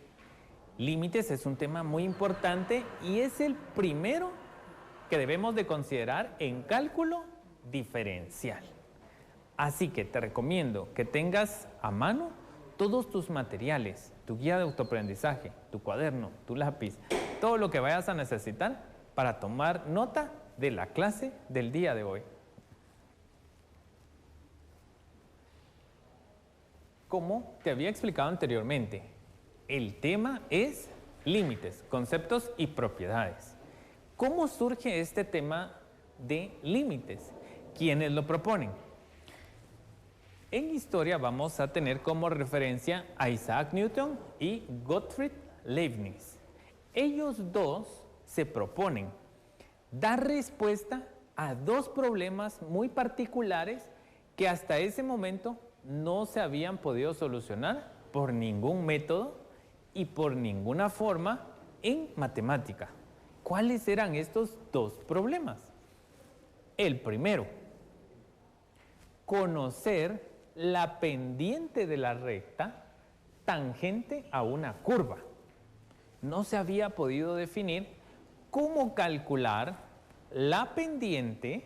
F: Límites es un tema muy importante y es el primero que debemos de considerar en cálculo diferencial. Así que te recomiendo que tengas a mano todos tus materiales, tu guía de autoaprendizaje, tu cuaderno, tu lápiz, todo lo que vayas a necesitar para tomar nota de la clase del día de hoy. Como te había explicado anteriormente, el tema es límites, conceptos y propiedades. ¿Cómo surge este tema de límites? ¿Quiénes lo proponen? En historia vamos a tener como referencia a Isaac Newton y Gottfried Leibniz. Ellos dos se proponen dar respuesta a dos problemas muy particulares que hasta ese momento no se habían podido solucionar por ningún método y por ninguna forma en matemática. ¿Cuáles eran estos dos problemas? El primero, conocer la pendiente de la recta tangente a una curva. No se había podido definir cómo calcular la pendiente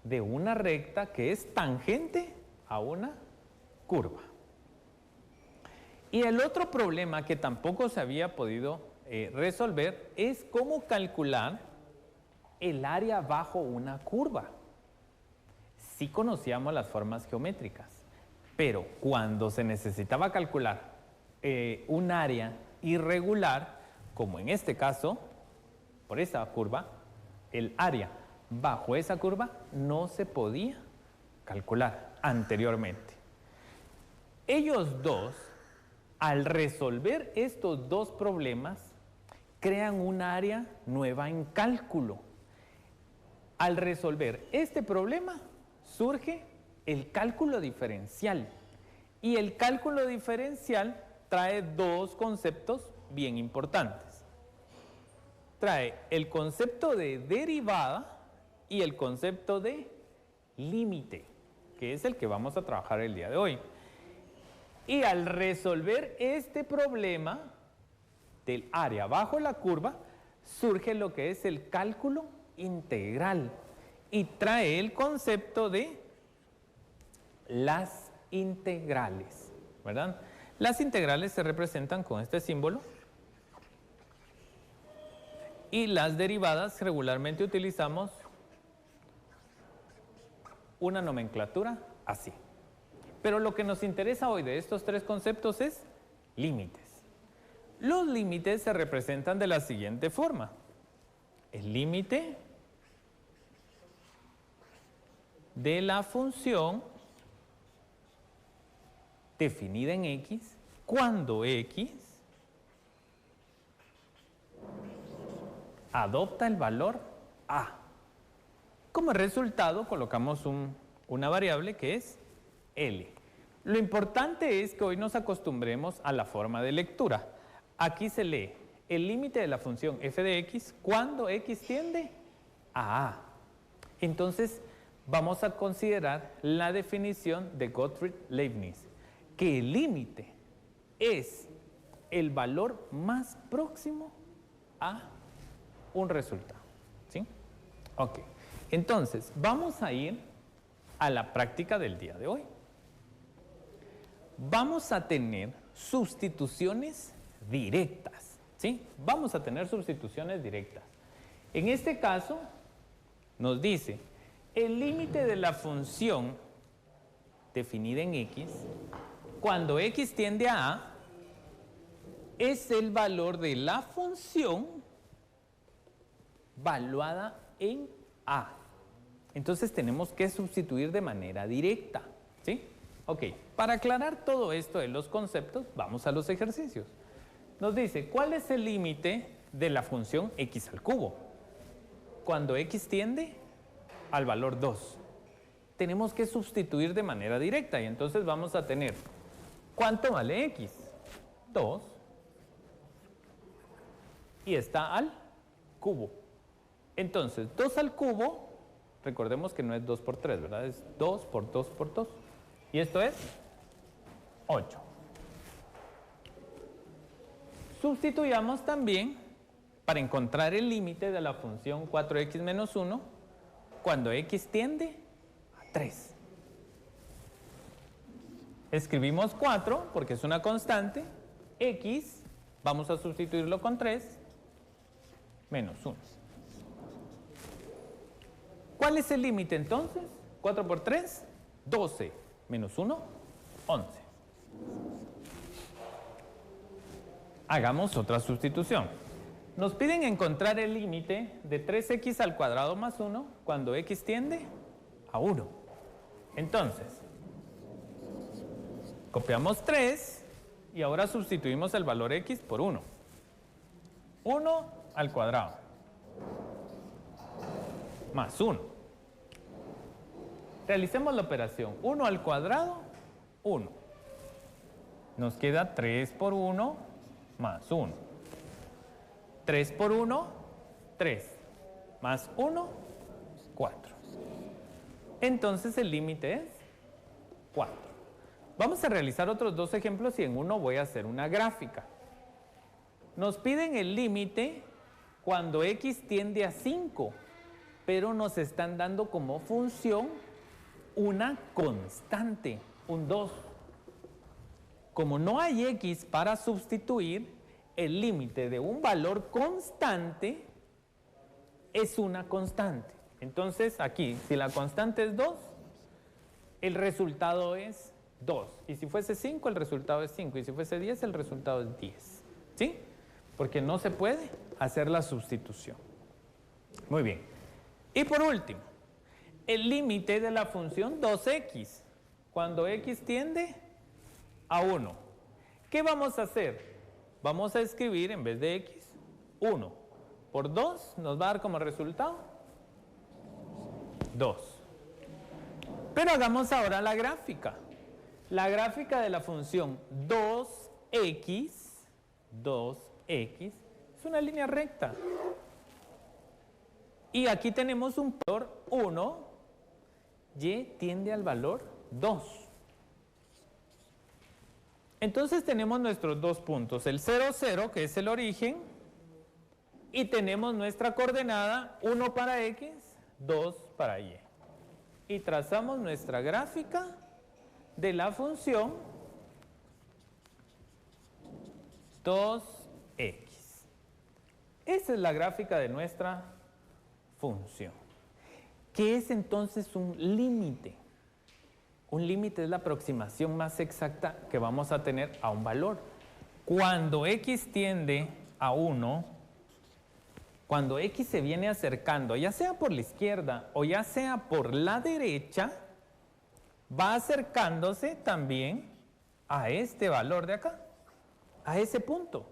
F: de una recta que es tangente a una curva. Y el otro problema que tampoco se había podido resolver es cómo calcular el área bajo una curva. Sí conocíamos las formas geométricas, pero cuando se necesitaba calcular un área irregular, como en este caso, por esa curva, el área bajo esa curva no se podía calcular anteriormente. Ellos dos, al resolver estos dos problemas, crean un área nueva en cálculo. Al resolver este problema, surge el cálculo diferencial. Y el cálculo diferencial trae dos conceptos bien importantes. Trae el concepto de derivada y el concepto de límite, que es el que vamos a trabajar el día de hoy. Y al resolver este problema del área bajo la curva, surge lo que es el cálculo integral y trae el concepto de las integrales, ¿verdad? Las integrales se representan con este símbolo y las derivadas regularmente utilizamos una nomenclatura así. Pero lo que nos interesa hoy de estos tres conceptos es límites. Los límites se representan de la siguiente forma. El límite de la función definida en x cuando x adopta el valor a. Como resultado colocamos una variable que es L. Lo importante es que hoy nos acostumbremos a la forma de lectura. Aquí se lee el límite de la función f de x cuando x tiende a A. Entonces, vamos a considerar la definición de Gottfried Leibniz, que el límite es el valor más próximo a un resultado. ¿Sí? Ok. Entonces, vamos a ir a la práctica del día de hoy. Vamos a tener sustituciones directas, ¿sí? Vamos a tener sustituciones directas. En este caso, nos dice, el límite de la función definida en x, cuando x tiende a A, es el valor de la función valuada en A. Entonces tenemos que sustituir de manera directa, ¿sí? Ok, para aclarar todo esto de los conceptos, vamos a los ejercicios. Nos dice, ¿cuál es el límite de la función x al cubo? Cuando x tiende al valor 2. Tenemos que sustituir de manera directa y entonces vamos a tener, ¿cuánto vale x? 2. Y está al cubo. Entonces, 2 al cubo, recordemos que no es 2 por 3, ¿verdad? Es 2 por 2 por 2. Y esto es 8. Sustituyamos también para encontrar el límite de la función 4x menos 1 cuando x tiende a 3. Escribimos 4 porque es una constante. X, vamos a sustituirlo con 3 menos 1. ¿Cuál es el límite entonces? 4 por 3, 12. Menos 1, 11. Hagamos otra sustitución. Nos piden encontrar el límite de 3x al cuadrado más 1 cuando x tiende a 1. Entonces, Copiamos 3 y ahora sustituimos el valor x por 1. 1 al cuadrado más 1. Realicemos la operación. 1 al cuadrado, 1. Nos queda 3 por 1 más 1. 3 por 1, 3. Más 1, 4. Entonces el límite es 4. Vamos a realizar otros dos ejemplos y en uno voy a hacer una gráfica. Nos piden el límite cuando x tiende a 5, pero nos están dando como función una constante, un 2. Como no hay x para sustituir, el límite de un valor constante es una constante. Entonces aquí, si la constante es 2, el resultado es 2. Y si fuese 5, el resultado es 5. Y si fuese 10, el resultado es 10. ¿Sí? Porque no se puede hacer la sustitución. Muy bien. Y por último, el límite de la función 2x, cuando x tiende a 1. ¿Qué vamos a hacer? Vamos a escribir, en vez de x, 1 por 2, nos va a dar como resultado 2. Pero hagamos ahora la gráfica. La gráfica de la función 2x es una línea recta. Y aquí tenemos un valor 1, y tiende al valor 2. Entonces tenemos nuestros dos puntos, el 0, 0, que es el origen, y tenemos nuestra coordenada 1 para x, 2 para y. Y trazamos nuestra gráfica de la función 2x. Esa es la gráfica de nuestra función. ¿Qué es entonces un límite? Un límite es la aproximación más exacta que vamos a tener a un valor. Cuando x tiende a 1, cuando x se viene acercando, ya sea por la izquierda o ya sea por la derecha, va acercándose también a este valor de acá, a ese punto.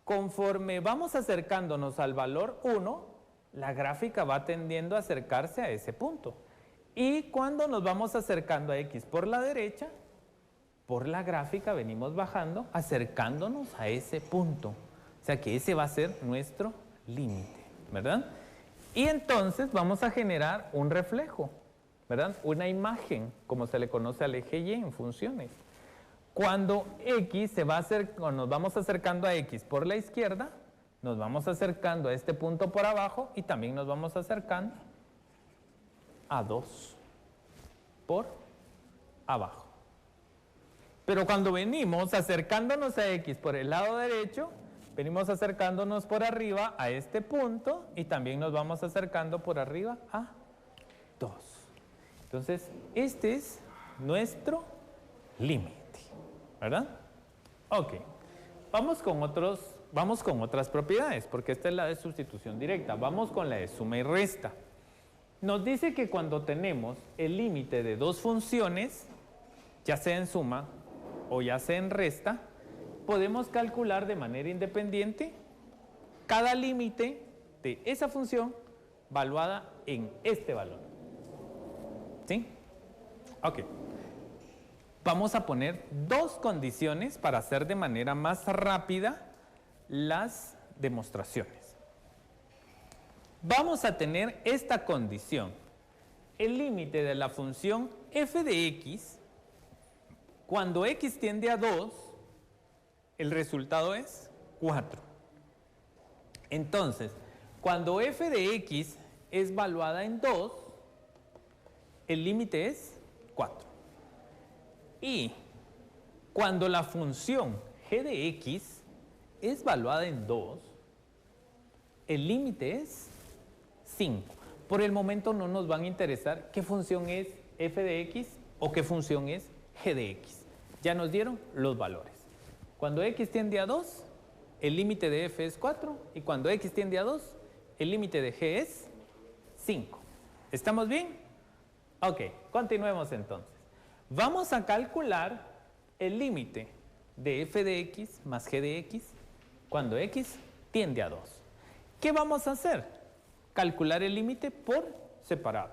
F: Conforme vamos acercándonos al valor 1, la gráfica va tendiendo a acercarse a ese punto. Y cuando nos vamos acercando a x por la derecha, por la gráfica venimos bajando, acercándonos a ese punto. O sea que ese va a ser nuestro límite, ¿verdad? Y entonces vamos a generar un reflejo, ¿verdad? Una imagen, como se le conoce al eje y en funciones. Cuando x se va a cuando nos vamos acercando a x por la izquierda, nos vamos acercando a este punto por abajo y también nos vamos acercando a 2 por abajo. Pero cuando venimos acercándonos a x por el lado derecho, venimos acercándonos por arriba a este punto y también nos vamos acercando por arriba a 2. Entonces, este es nuestro límite, ¿verdad? Ok. Vamos con otras propiedades, porque esta es la de sustitución directa. Vamos con la de suma y resta. Nos dice que cuando tenemos el límite de dos funciones, ya sea en suma o ya sea en resta, podemos calcular de manera independiente cada límite de esa función valuada en este valor. ¿Sí? Ok. Vamos a poner dos condiciones para hacer de manera más rápida las demostraciones. Vamos a tener esta condición. El límite de la función f de x, cuando x tiende a 2, el resultado es 4. Entonces, cuando f de x es valuada en 2, el límite es 4. Y cuando la función g de x es valuada en 2, el límite es 5. Por el momento no nos van a interesar qué función es f de x o qué función es g de x. Ya nos dieron los valores. Cuando x tiende a 2, el límite de f es 4. Y cuando x tiende a 2, el límite de g es 5. ¿Estamos bien? Ok, continuemos entonces. Vamos a calcular el límite de f de x más g de x cuando x tiende a 2. ¿Qué vamos a hacer? Calcular el límite por separado.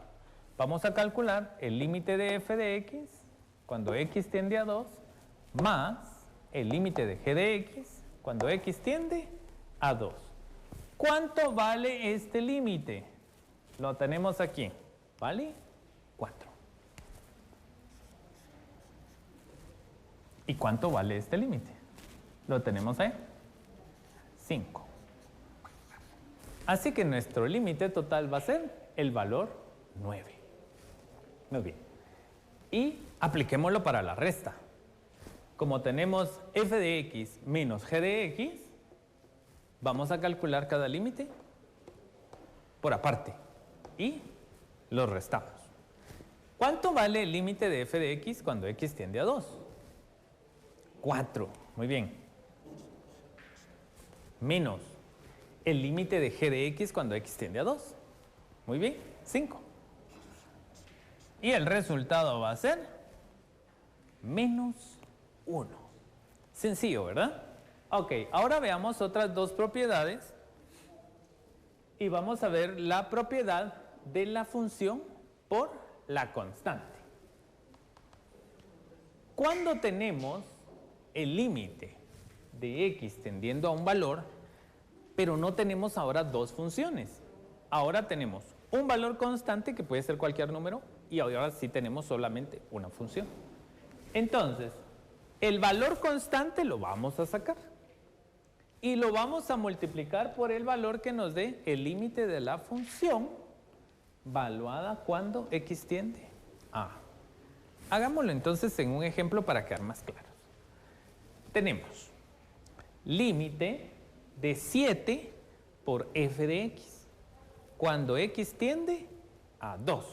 F: Vamos a calcular el límite de f de x cuando x tiende a 2 más el límite de g de x cuando x tiende a 2. ¿Cuánto vale este límite? Lo tenemos aquí. ¿Vale? 4. ¿Y cuánto vale este límite? Lo tenemos ahí. 5. Así que nuestro límite total va a ser el valor 9. Muy bien. Y apliquémoslo para la resta. Como tenemos f de x menos g de x, vamos a calcular cada límite por aparte y los restamos. ¿Cuánto vale el límite de f de x cuando x tiende a 2? 4. Muy bien. Menos el límite de g de x cuando x tiende a 2. Muy bien. 5. Y el resultado va a ser menos 1. Sencillo, ¿verdad? Ok, ahora veamos otras dos propiedades y vamos a ver la propiedad de la función por la constante. Cuando tenemos el límite de x tendiendo a un valor, pero no tenemos ahora dos funciones. Ahora tenemos un valor constante que puede ser cualquier número y ahora sí tenemos solamente una función. Entonces, el valor constante lo vamos a sacar y lo vamos a multiplicar por el valor que nos dé el límite de la función valuada cuando x tiende a. Hagámoslo entonces en un ejemplo para quedar más claros. Tenemos límite de 7 por f de x cuando x tiende a 2.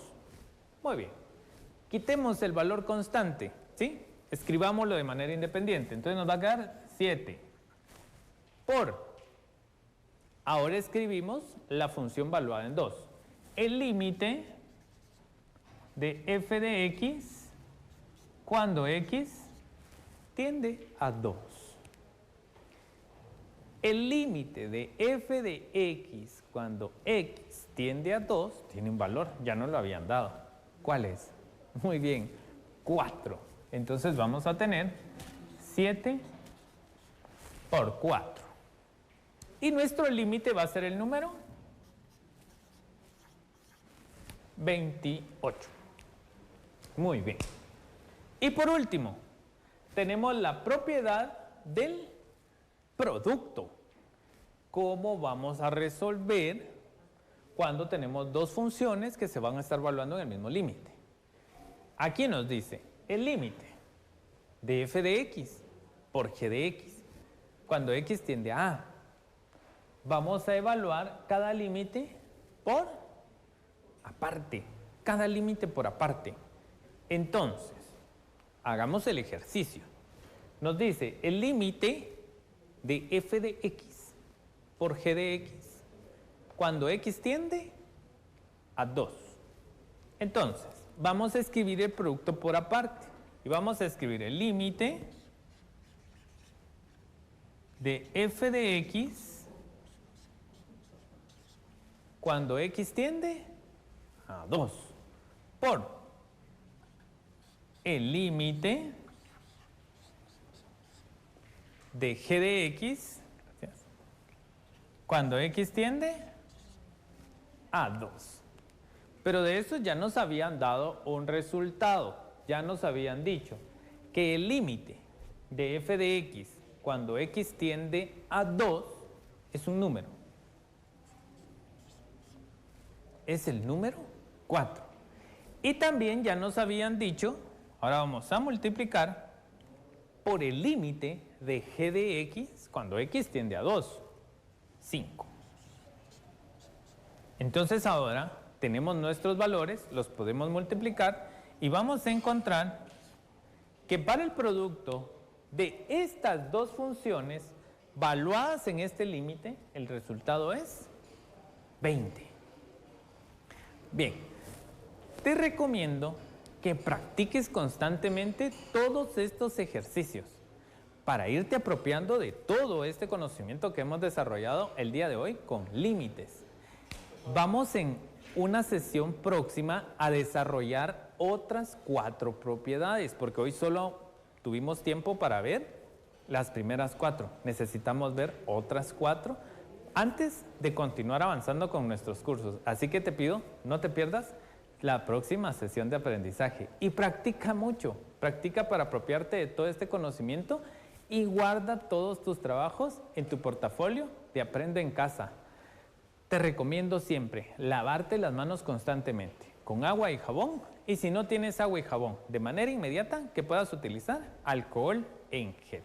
F: Muy bien. Quitemos el valor constante, ¿sí? Escribámoslo de manera independiente. Entonces nos va a quedar 7 por. Ahora escribimos la función valuada en 2. El límite de f de x cuando x tiende a 2. El límite de f de x cuando x tiende a 2 tiene un valor, ya nos lo habían dado. ¿Cuál es? Muy bien, 4. Entonces vamos a tener 7 por 4. Y nuestro límite va a ser el número 28. Muy bien. Y por último, tenemos la propiedad del producto. ¿Cómo vamos a resolver cuando tenemos dos funciones que se van a estar evaluando en el mismo límite? Aquí nos dice el límite de f de x por g de x cuando x tiende a a. Vamos a evaluar cada límite por aparte, cada límite por aparte. Entonces, hagamos el ejercicio. Nos dice el límite de f de x por g de x cuando x tiende a 2. Entonces, vamos a escribir el producto por aparte y vamos a escribir el límite de f de x cuando x tiende a 2 por el límite de g de x cuando x tiende a 2. Pero de eso ya nos habían dado un resultado. Ya nos habían dicho que el límite de f de x cuando x tiende a 2 es un número. Es el número 4. Y también ya nos habían dicho, ahora vamos a multiplicar por el límite de g de x cuando x tiende a 2, 5. Entonces ahora tenemos nuestros valores, los podemos multiplicar y vamos a encontrar que para el producto de estas dos funciones valuadas en este límite, el resultado es 20. Bien, te recomiendo que practiques constantemente todos estos ejercicios para irte apropiando de todo este conocimiento que hemos desarrollado el día de hoy con límites. Vamos en una sesión próxima a desarrollar otras 4 propiedades, porque hoy solo tuvimos tiempo para ver las primeras 4. Necesitamos ver otras 4 antes de continuar avanzando con nuestros cursos. Así que te pido, no te pierdas la próxima sesión de aprendizaje y practica mucho. Practica para apropiarte de todo este conocimiento y guarda todos tus trabajos en tu portafolio de Aprende en Casa. Te recomiendo siempre lavarte las manos constantemente con agua y jabón, y si no tienes agua y jabón, de manera inmediata que puedas utilizar alcohol en gel.